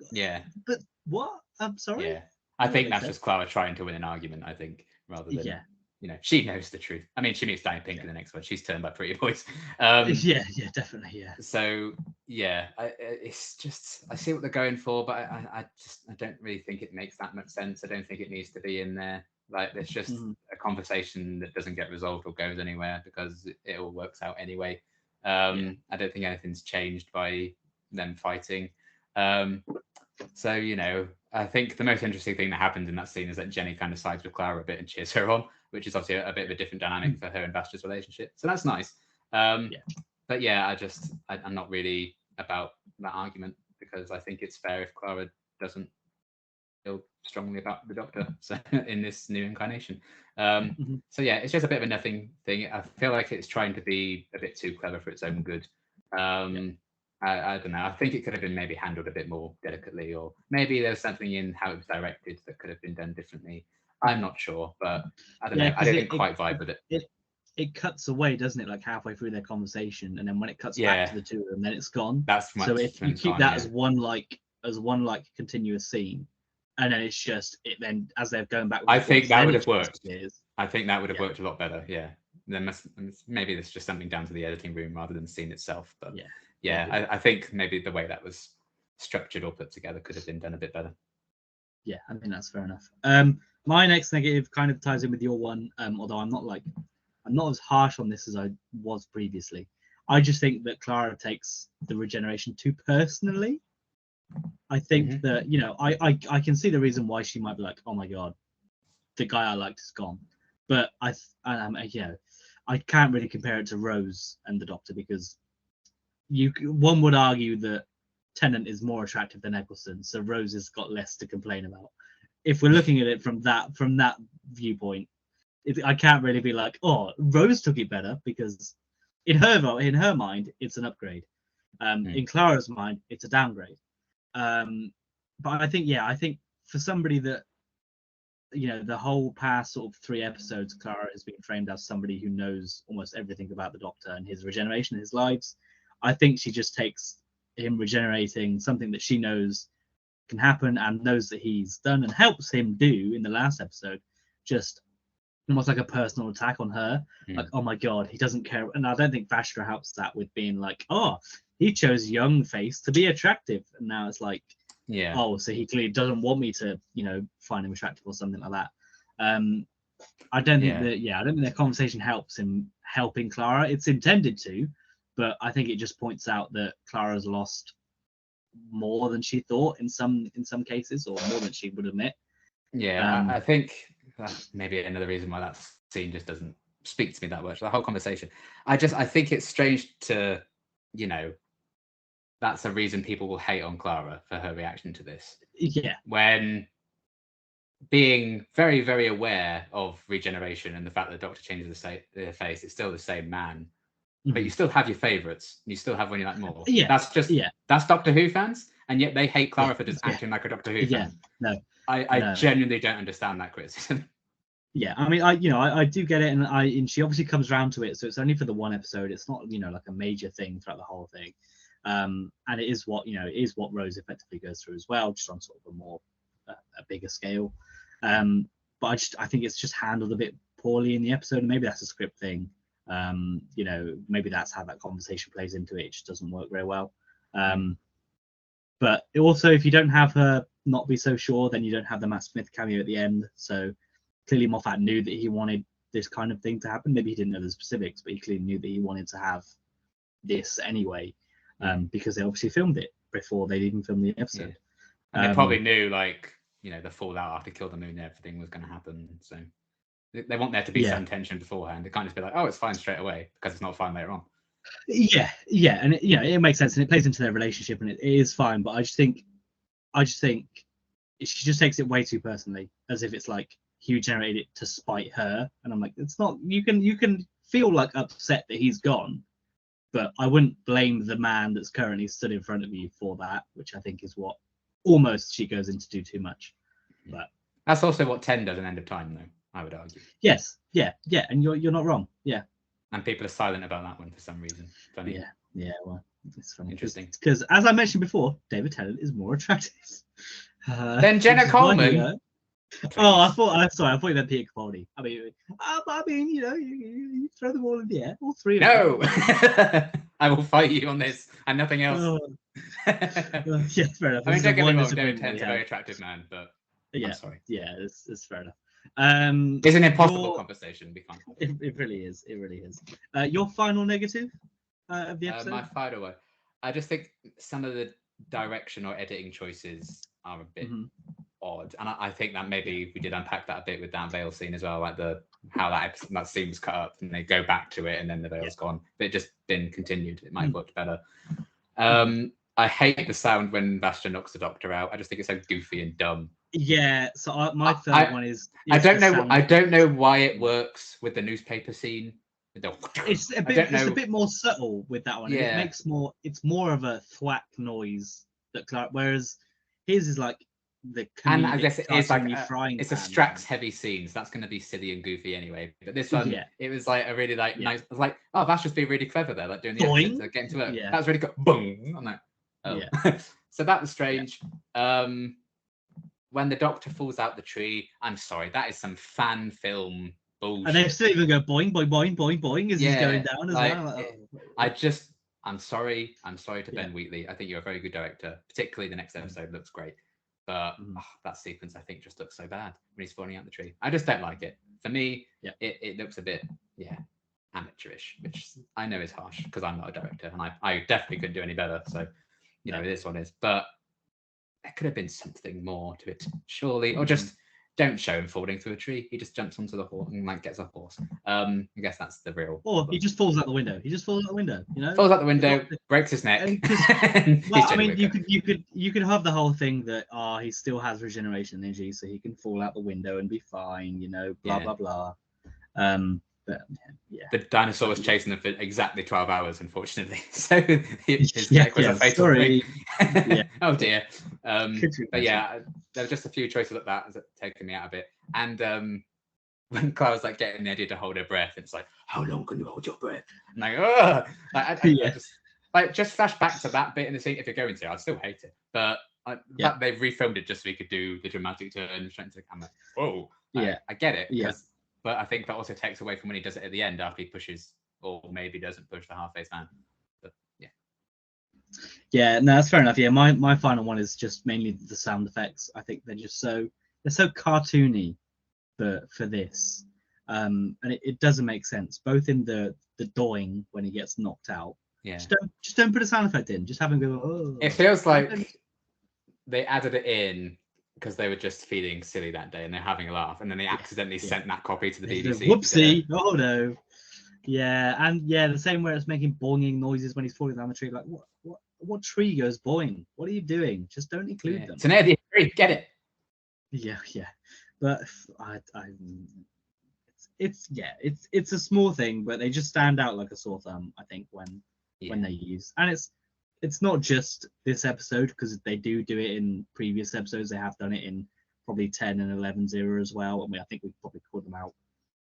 but what? I'm sorry. Yeah, I think that's just Clara trying to win an argument. I think rather than you know, she knows the truth. I mean, she meets Danny Pink in the next one. She's turned by pretty boys. Definitely. Yeah. So it's just, I see what they're going for, but I don't really think it makes that much sense. I don't think it needs to be in there. Like, there's just a conversation that doesn't get resolved or goes anywhere because it all works out anyway. I don't think anything's changed by them fighting. So, you know, I think the most interesting thing that happens in that scene is that Jenny kind of sides with Clara a bit and cheers her on, which is obviously a bit of a different dynamic for her and Vastra's relationship. So that's nice. But yeah, I'm not really about that argument because I think it's fair if Clara doesn't feel strongly about the Doctor in this new incarnation. So yeah, it's just a bit of a nothing thing. I feel like it's trying to be a bit too clever for its own good. I don't know. I think it could have been maybe handled a bit more delicately, or maybe there's something in how it was directed that could have been done differently. I'm not sure, but I don't know. I didn't quite vibe with it. It cuts away, doesn't it? Like halfway through their conversation, and then when it cuts back to the two of them, then it's gone. That's so if you keep that as one continuous scene, and then it's just it. Then as they're going back, I think that would have worked. I think that would have worked a lot better. Yeah. Then maybe there's just something down to the editing room rather than the scene itself. But I think maybe the way that was structured or put together could have been done a bit better. Yeah, I think that's fair enough. My next negative kind of ties in with your one, although I'm not as harsh on this as I was previously. I just think that Clara takes the regeneration too personally. I think that, you know, I can see the reason why she might be like, oh my god, the guy I liked is gone. But I can't really compare it to Rose and the Doctor because one would argue that Tennant is more attractive than Eccleston, so Rose has got less to complain about. If we're looking at it from that viewpoint, I can't really be like, oh, Rose took it better, because in her mind, it's an upgrade. In Clara's mind, it's a downgrade. But I think for somebody that, the whole past sort of 3 episodes, Clara has been framed as somebody who knows almost everything about the Doctor and his regeneration, his lives. I think she just takes him regenerating, something that she knows can happen and knows that he's done and helps him do in the last episode, just almost like a personal attack on her. Like, oh my god, he doesn't care. And I don't think Vastra helps that with being like, oh, he chose young face to be attractive, and now it's like, oh, so he clearly doesn't want me to, find him attractive or something like that. I don't think that conversation helps him helping Clara. It's intended to, but I think it just points out that Clara's lost more than she thought in some cases, or more than she would admit. I think maybe another reason why that scene just doesn't speak to me that much. The whole conversation, I think it's strange to, that's a reason people will hate on Clara for her reaction to this. Yeah. When being very, very aware of regeneration and the fact that the Doctor changes the face, it's still the same man. But you still have your favourites. You still have one you like more. Yeah. That's Doctor Who fans, and yet they hate Clara for just acting like a Doctor Who fan. No. I genuinely don't understand that criticism. Yeah, I mean, I do get it, and she obviously comes around to it, so it's only for the 1 episode. It's not, like a major thing throughout the whole thing. And it is what Rose effectively goes through as well, just on sort of a bigger scale. But I think it's just handled a bit poorly in the episode, and maybe that's a script thing. Maybe that's how that conversation plays into it. It just doesn't work very well. But also, if you don't have her not be so sure, then you don't have the Matt Smith cameo at the end. So clearly Moffat knew that he wanted this kind of thing to happen. Maybe he didn't know the specifics, but he clearly knew that he wanted to have this anyway, because they obviously filmed it before they'd even filmed the episode. And they probably knew, the fallout after Kill the Moon and everything was going to happen. So they want there to be some tension beforehand. They can't just be like, oh, it's fine straight away, because it's not fine later on. Yeah, and it makes sense, and it plays into their relationship, and it is fine. But I just think she just takes it way too personally, as if it's like he generated it to spite her. And I'm like, it's not. You can feel like upset that he's gone, but I wouldn't blame the man that's currently stood in front of you for that, which I think is what almost she goes into do too much. But that's also what 10 does in End of Time, though, I would argue. Yes, yeah, and you're not wrong. Yeah. And people are silent about that one for some reason. Funny. Yeah, well, it's funny. Interesting. Because as I mentioned before, David Tennant is more attractive than Jenna Coleman. I thought you meant Peter Capaldi. I mean, you throw them all in the air, all 3 of them. No, I will fight you on this and nothing else. Yeah, fair enough. I mean, don't get me wrong, David Tennant's a very attractive man, but I'm sorry. Yeah, it's fair enough. It's an impossible conversation. It really is. It really is. Your final negative of the episode? My final one. I just think some of the direction or editing choices are a bit odd, and I think that maybe we did unpack that a bit with that veil scene as well, like how that scene was cut up and they go back to it and then the veil's gone, but it just been continued. It might have worked better. I hate the sound when Vastra knocks the Doctor out. I just think it's so goofy and dumb. Yeah, so my third one is I don't know why it works with the newspaper scene. It's a bit more subtle with that one. Yeah. It's more of a thwack noise whereas his is like the and I guess it is like it's a Strax heavy scene, so that's going to be silly and goofy anyway. But this one, it was like a really nice. I was like, oh, that's just been really clever there, like doing the episode, so getting to it. Yeah. That was really good. Boom! I'm like, oh. Yeah. So that was strange. When the Doctor falls out the tree, I'm sorry, that is some fan film bullshit. And they still even go boing, boing, boing, boing, boing as he's going down as well. I'm sorry to Ben Wheatley. I think you're a very good director. Particularly the next episode looks great. But that sequence, I think, just looks so bad when he's falling out the tree. I just don't like it. For me, it looks a bit, amateurish, which I know is harsh because I'm not a director and I definitely couldn't do any better. So, this one is. But there could have been something more to it, surely. Or just don't show him falling through a tree. He just jumps onto the horse and gets a horse. I guess that's the real. Or he just falls out the window. Falls out the window, breaks his neck. Well, I mean, you could have the whole thing that he still has regeneration energy, so he can fall out the window and be fine. Blah blah blah. But yeah. The dinosaur was chasing them for exactly 12 hours, unfortunately. So his neck was a fatal sorry. thing. Oh dear. But yeah, there were just a few choices like that taking me out of it. And when Clara's like getting the idea to hold her breath, it's like, how long can you hold your breath? And like, oh, I just flash back to that bit in the scene. If you're going to, I'd still hate it. But fact they've refilmed it just so we could do the dramatic turn straight into the camera. Oh, I get it. But I think that also takes away from when he does it at the end after he pushes, or maybe doesn't push the half-face man. But yeah. Yeah, no, that's fair enough. Yeah, my final one is just mainly the sound effects. I think they're so cartoony for this, and it doesn't make sense. Both in the doing when he gets knocked out. Yeah. Just don't put a sound effect in. Just have him go. Oh. It feels like they added it in because they were just feeling silly that day and they're having a laugh, and then they accidentally sent that copy to the BBC. Whoopsie! Oh no. Yeah, and the same way it's making boinging noises when he's falling down the tree. Like, what tree goes boing? What are you doing? Just don't include them. It's an area tree. Get it? Yeah. But it's a small thing, but they just stand out like a sore thumb. I think when they use, and it's not just this episode, because they do it in previous episodes. They have done it in probably 10 and 11-0 as well. I mean, I think we probably called them out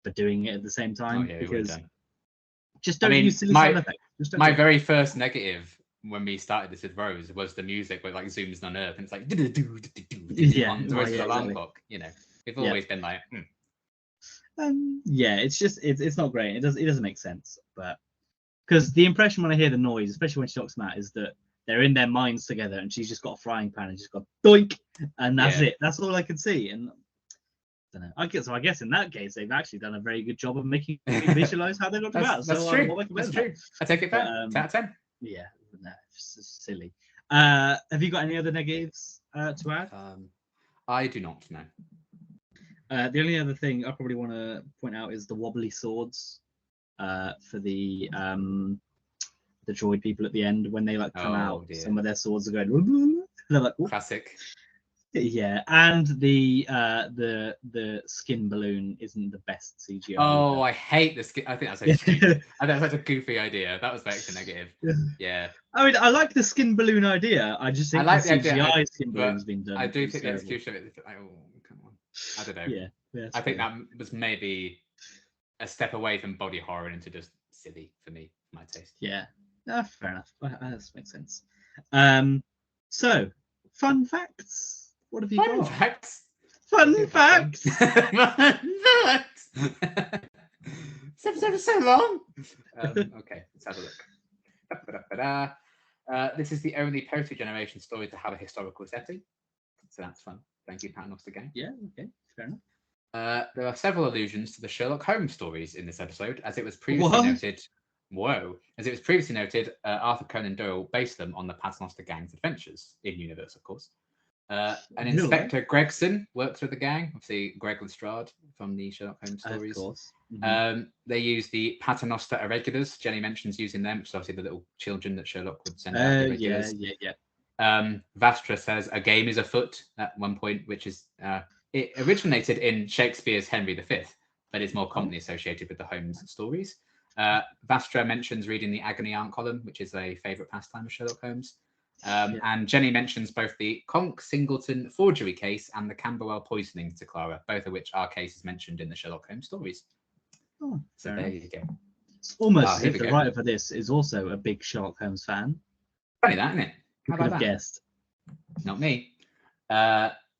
for doing it at the same time, because just don't use silly sound effects. My very first negative when we started this with Rose was the music where it like zooms on Earth and it's like the alarm clock. You know, we've always been like. It's just it's not great. It doesn't make sense, but because the impression when I hear the noise, especially when she talks Matt, is that they're in their minds together and she's just got a frying pan and just got doink, and that's it. That's all I can see. And I don't know. I guess in that case they've actually done a very good job of making me visualize how they got about. That's true. That's true. I take it back. 10 out of 10. Yeah, no, it's silly. Have you got any other negatives to add? I do not know. The only other thing I probably want to point out is the wobbly swords for the droid people at the end when they like come out. Dear. Some of their swords are going. They're like classic. Yeah, and the skin balloon isn't the best CGI. Oh, I hate the skin. I think that's so stupid. I think that's such a goofy idea. That was the extra negative. Yeah. I mean, I like the skin balloon idea. I just think I like the CGI skin balloon's been done. I do think the execution of it is like, oh, come on. I don't know. Yeah. I think that was maybe a step away from body horror into just silly for me, my taste. Yeah. Fair enough. That makes sense. So, fun facts. What have you got? Fun facts. Fun facts. This episode is so long. Okay, let's have a look. This is the only post-regeneration story to have a historical setting, so that's fun. Thank you, Paternoster Gang. Yeah. Okay. Fair enough. There are several allusions to the Sherlock Holmes stories in this episode, as it was previously noted. As it was previously noted, Arthur Conan Doyle based them on the Paternoster Gang's adventures in universe, of course. And Inspector Gregson works with the gang, obviously Greg Lestrade from the Sherlock Holmes stories. Of course. Mm-hmm. They use the Paternoster Irregulars. Jenny mentions using them, which is obviously the little children that Sherlock would send out. Yeah. Vastra says a game is afoot at one point, which is it originated in Shakespeare's Henry V, but is more commonly associated with the Holmes stories. Vastra mentions reading the Agony Aunt column, which is a favourite pastime of Sherlock Holmes. And Jenny mentions both the Conk Singleton forgery case and the Camberwell poisoning to Clara, both of which are cases mentioned in the Sherlock Holmes stories. Oh, so there you go. It's almost as if the writer for this is also a big Sherlock Holmes fan. Funny that, isn't it? How about that? Guessed. Not me.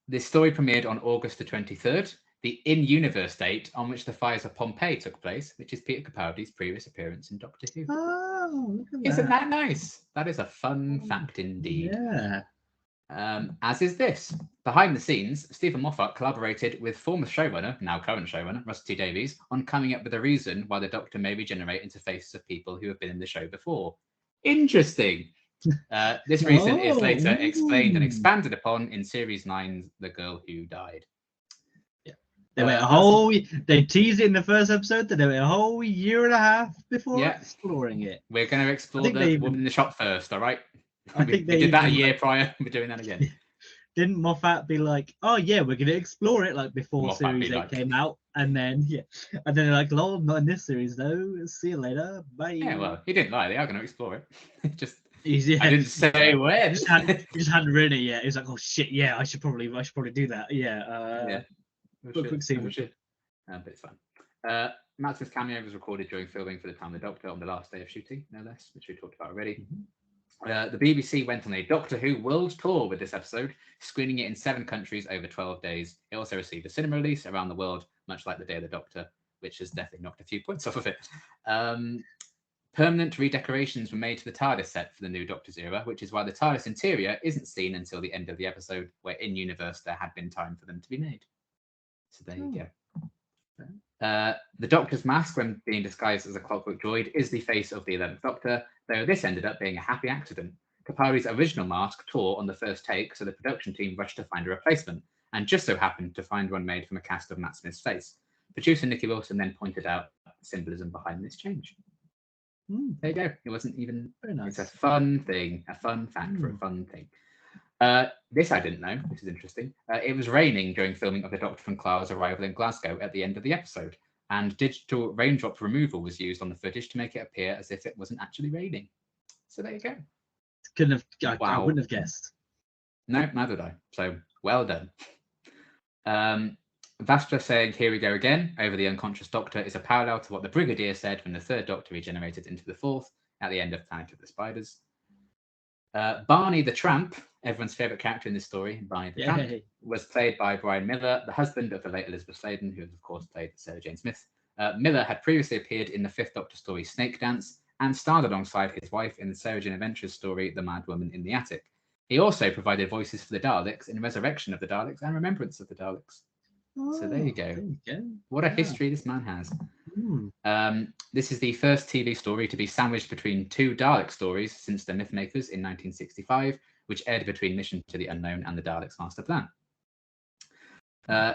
This story premiered on August the 23rd, the in-universe date on which the fires of Pompeii took place, which is Peter Capaldi's previous appearance in Doctor Who. Oh, look at Isn't that nice? That is a fun fact indeed. Yeah. As is this. Behind the scenes, Stephen Moffat collaborated with former showrunner, now current showrunner, Russell T Davies, on coming up with a reason why the Doctor may regenerate into faces of people who have been in the show before. Interesting. This reason is later explained and expanded upon in Series 9's The Girl Who Died. They went they teased it in the first episode, then they went a whole year and a half before exploring it. We're going to explore the woman in the shop first, all right? We did that a year prior. We're doing that again. didn't Moffat be like, oh yeah, we're gonna explore it like before Moffat series 8 came out, and then they're like, lol, not in this series though. See you later, bye. Yeah, well, he didn't lie. They are going to explore it. Just I didn't say when. He just hadn't written it yet. He was like, oh shit, yeah, I should probably do that. Yeah. Quick scene. But it's fine. Matt Smith's cameo was recorded during filming for The Time of the Doctor on the last day of shooting, no less, which we talked about already. The BBC went on a Doctor Who world tour with this episode, screening it in 7 countries over 12 days. It also received a cinema release around the world, much like The Day of the Doctor, which has definitely knocked a few points off of it. Permanent redecorations were made to the TARDIS set for the new Doctor's era, which is why the TARDIS interior isn't seen until the end of the episode, where in universe there had been time for them to be made. So there you go. The Doctor's mask, when being disguised as a clockwork droid, is the face of the 11th Doctor, though this ended up being a happy accident. Capaldi's original mask tore on the first take, so the production team rushed to find a replacement, and just so happened to find one made from a cast of Matt Smith's face. Producer Nicky Wilson then pointed out the symbolism behind this change. There you go. It wasn't even very nice. It's a fun thing, a fun fact for a fun thing. This I didn't know. This is interesting. It was raining during filming of the Doctor and Clara's arrival in Glasgow at the end of the episode, and digital raindrop removal was used on the footage to make it appear as if it wasn't actually raining. So there you go. I wouldn't have guessed. No, neither did I. So well done. Vastra saying, "Here we go again," over the unconscious Doctor is a parallel to what the Brigadier said when the 3rd Doctor regenerated into the 4th at the end of Planet of the Spiders. Barney the Tramp, everyone's favourite character in this story, Barney the Tramp, was played by Brian Miller, the husband of the late Elizabeth Sladen, who has, of course, played Sarah Jane Smith. Miller had previously appeared in the 5th Doctor story Snake Dance and starred alongside his wife in the Sarah Jane Adventures story The Mad Woman in the Attic. He also provided voices for the Daleks in Resurrection of the Daleks and Remembrance of the Daleks. So there you go. What a history this man has. This is the first TV story to be sandwiched between 2 Dalek stories since The Mythmakers in 1965, which aired between Mission to the Unknown and the Daleks Master Plan.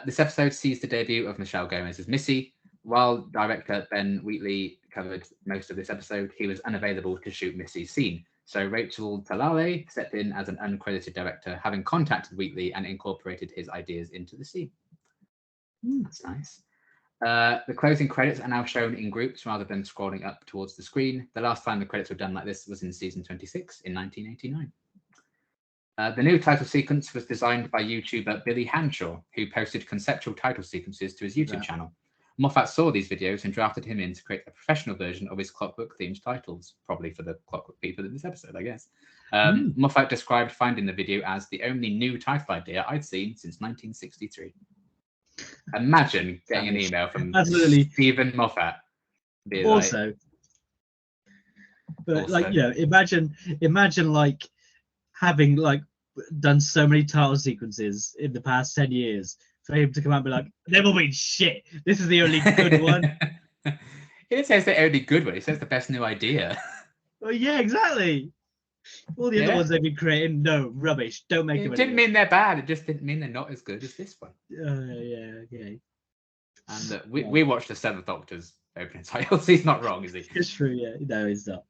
This episode sees the debut of Michelle Gomez as Missy. While director Ben Wheatley covered most of this episode, he was unavailable to shoot Missy's scene. So Rachel Talale stepped in as an uncredited director, having contacted Wheatley and incorporated his ideas into the scene. That's nice. The closing credits are now shown in groups rather than scrolling up towards the screen. The last time the credits were done like this was in season 26 in 1989. The new title sequence was designed by YouTuber Billy Hanshaw, who posted conceptual title sequences to his YouTube channel. Moffat saw these videos and drafted him in to create a professional version of his Clockwork-themed titles, probably for the Clockwork people in this episode, I guess. Moffat described finding the video as the only new title idea I'd seen since 1963. Imagine getting an email from Stephen Moffat. Also, imagine like having like done so many title sequences in the past 10 years for him to come out and be like, they've all been shit. This is the only good one. He didn't say it's the only good one. He says the best new idea. Well, yeah, exactly. All the other ones they've been creating, no, rubbish. Don't make them. It didn't mean they're bad. It just didn't mean they're not as good as this one. Okay. And we watched the 7th Doctor's opening titles. He's not wrong, is he? It's true, yeah. No, he's not.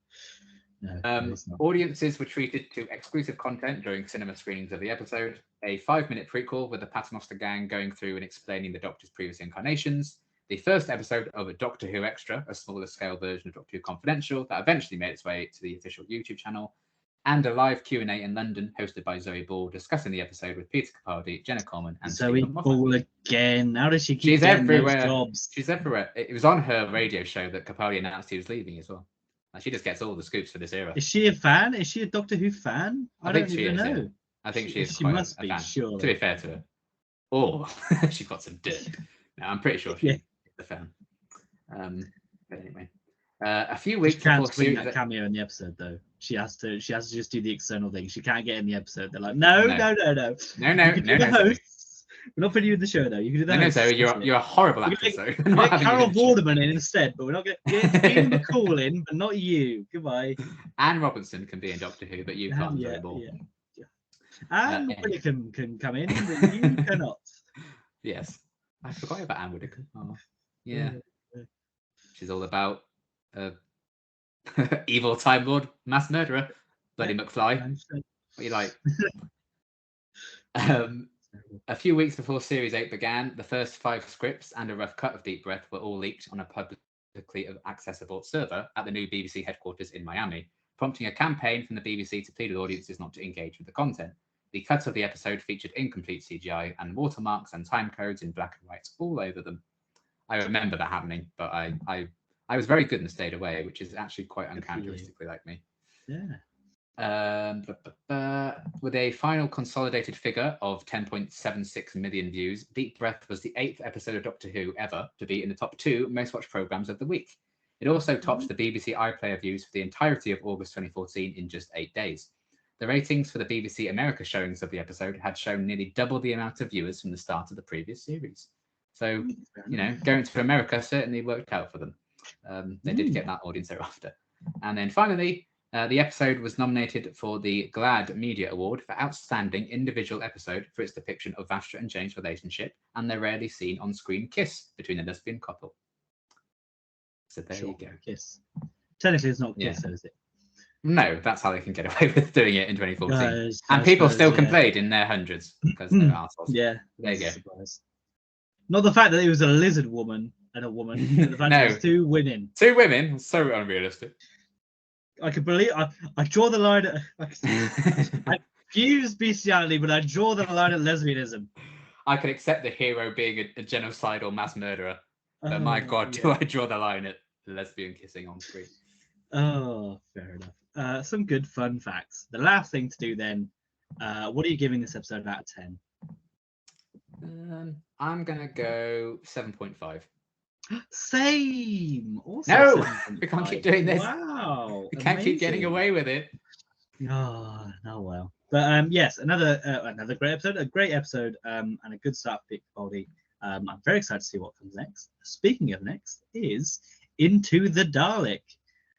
No, audiences were treated to exclusive content during cinema screenings of the episode. A 5-minute prequel with the Paternoster gang going through and explaining the Doctor's previous incarnations. The first episode of a Doctor Who Extra, a smaller scale version of Doctor Who Confidential that eventually made its way to the official YouTube channel. And a live Q&A in London hosted by Zoe Ball discussing the episode with Peter Capaldi, Jenna Coleman, and Zoe Ball again. How does she keep She's everywhere. Jobs? She's everywhere. It was on her radio show that Capaldi announced he was leaving as well. Like, she just gets all the scoops for this era. Is she a fan? Is she a Doctor Who fan? I don't even know. Yeah. I think she is. She must be, sure. To be fair to her. Or she's got some dirt. No, I'm pretty sure she's a fan. But anyway. A few weeks she can't swing that cameo in the episode though. She has to just do the external thing. She can't get in the episode. They're like, no. No. Hosts. We're not putting you in the show though. You can do that. No, Zoe, you're a horrible actress. Though. Get Carol Vorderman in instead, but we're not getting Ian McCall in, but not you. Goodbye. Anne Robinson can be in Doctor Who, but you can't. Yeah. Anne Widdecombe can come in, but you cannot. Yes, I forgot about Anne Widdecombe. Oh, yeah. She's all about evil Time Lord mass murderer, Bloody McFly. What you like? A few weeks before Series 8 began, the first 5 scripts and a rough cut of Deep Breath were all leaked on a publicly accessible server at the new BBC headquarters in Miami, prompting a campaign from the BBC to plead with audiences not to engage with the content. The cut of the episode featured incomplete CGI and watermarks and time codes in black and white all over them. I remember that happening, but I was very good and stayed away, which is actually quite uncharacteristically like me. Yeah. With a final consolidated figure of 10.76 million views, Deep Breath was the 8th episode of Doctor Who ever to be in the top 2 most watched programmes of the week. It also topped the BBC iPlayer views for the entirety of August 2014 in just 8 days. The ratings for the BBC America showings of the episode had shown nearly double the amount of viewers from the start of the previous series. So, going to America certainly worked out for them. They did get that audience thereafter. And then finally, the episode was nominated for the GLAAD Media Award for Outstanding Individual Episode for its depiction of Vastra and Jane's relationship and their rarely seen on-screen kiss between a lesbian couple. So there you go. Kiss. Technically, it's not kiss, is it? No, that's how they can get away with doing it in 2014. And people still complained in their hundreds because they're assholes. Yeah. There you go. Surprise. Not the fact that it was a lizard woman and a woman. But the fact that it was 2 women. 2 women? So unrealistic. I could believe I draw the line at I fuse bestiality, but I draw the line at lesbianism. I can accept the hero being a genocidal mass murderer, but my God, do I draw the line at lesbian kissing on screen? Oh, fair enough. Some good fun facts. The last thing to do then, what are you giving this episode out of 10? I'm gonna go 7.5. Same. Also no, we can't keep doing this. Wow, we can't keep getting away with it. Oh well. But yes, another great episode. A great episode, and a good start for Capaldi. I'm very excited to see what comes next. Speaking of next, is Into the Dalek,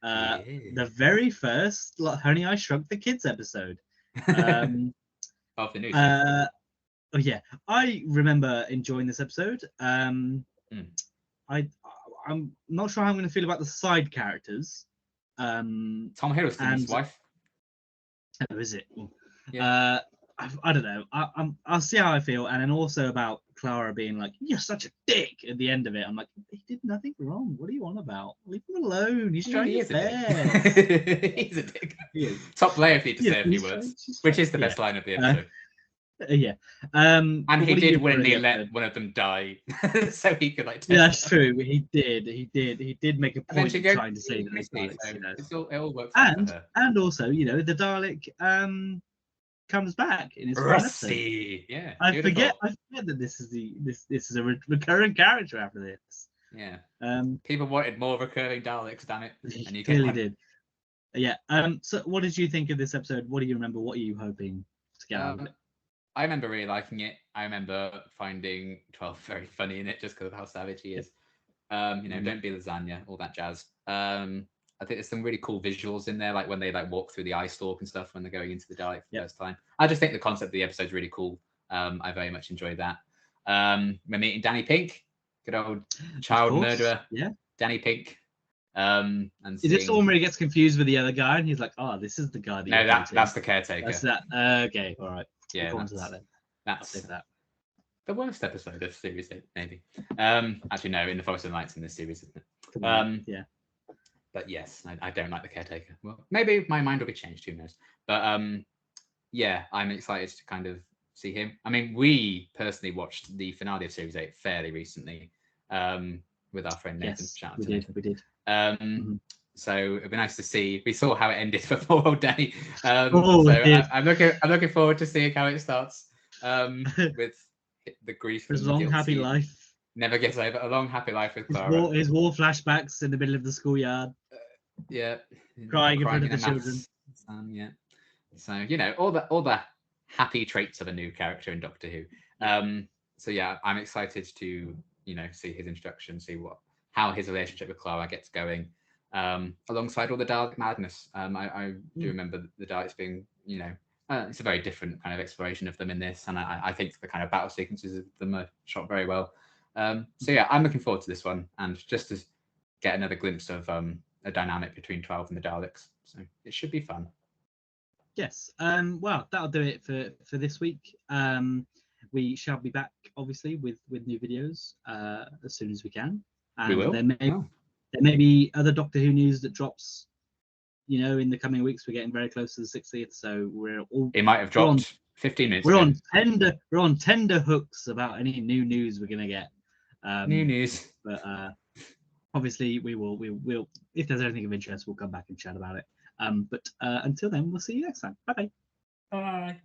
the very first Honey I Shrunk the Kids episode. Of the news. Oh yeah, I remember enjoying this episode. I'm not sure how I'm going to feel about the side characters. Tom Hiddleston's wife. Oh, is it? Yeah. I don't know. I'll see how I feel, and then also about Clara being like, "You're such a dick" at the end of it. I'm like, he did nothing wrong. What are you on about? Leave him alone. He's trying his best. He's a dick. He is. Top player if he to say a few words, which is the best line of the episode. Yeah. And he did willingly let one of them die, so he could like. Yeah, that's true. He did make a point of trying to say that this Dalek, it all works. And also, the Dalek comes back in his Rusty. Yeah. I forget that this is a recurring character after this. Yeah. People wanted more recurring Daleks, damn it. And you clearly did. Yeah. So what did you think of this episode? What do you remember? What are you hoping to get out of it? I remember really liking it. I remember finding 12 very funny in it just because of how savage he is. Don't be lasagna, all that jazz. I think there's some really cool visuals in there, like when they walk through the eye stalk and stuff when they're going into the Dalek for the first time. I just think the concept of the episode is really cool. I very much enjoyed that. We're meeting Danny Pink, good old child murderer. Yeah, Danny Pink. And is this the one where he gets confused with the other guy and he's like, "Oh, this is the guy." That's the caretaker. That's that. Okay, all right. Yeah, that's the worst episode of Series 8, maybe. Actually, no, in the Forest of the Nights in this series, isn't it? Yeah. But yes, I don't like the caretaker. Well, maybe my mind will be changed. Who knows? But yeah, I'm excited to kind of see him. I mean, we personally watched the finale of Series 8 fairly recently with our friend Nathan. Yes, we did. So it'd be nice to see. We saw how it ended for poor old Danny. I'm looking forward to seeing how it starts with the grief. His long happy life. Never gets over. A long happy life with Clara. His war flashbacks in the middle of the schoolyard. Crying in front of the children. Yeah. So all the happy traits of a new character in Doctor Who. So yeah, I'm excited to see his introduction, see how his relationship with Clara gets going. Alongside all the Dalek madness. I do remember the Daleks being, it's a very different kind of exploration of them in this, and I think the kind of battle sequences of them are shot very well. So yeah, I'm looking forward to this one, and just to get another glimpse of a dynamic between 12 and the Daleks. So it should be fun. Yes. Well, that'll do it for this week. We shall be back, obviously, with new videos as soon as we can. And we will. There may be other Doctor Who news that drops, in the coming weeks. We're getting very close to the 60th, so It might have dropped 15 minutes. We're on tender hooks about any new news we're gonna get. New news. But obviously we'll if there's anything of interest, we'll come back and chat about it. But until then, we'll see you next time. Bye. Bye.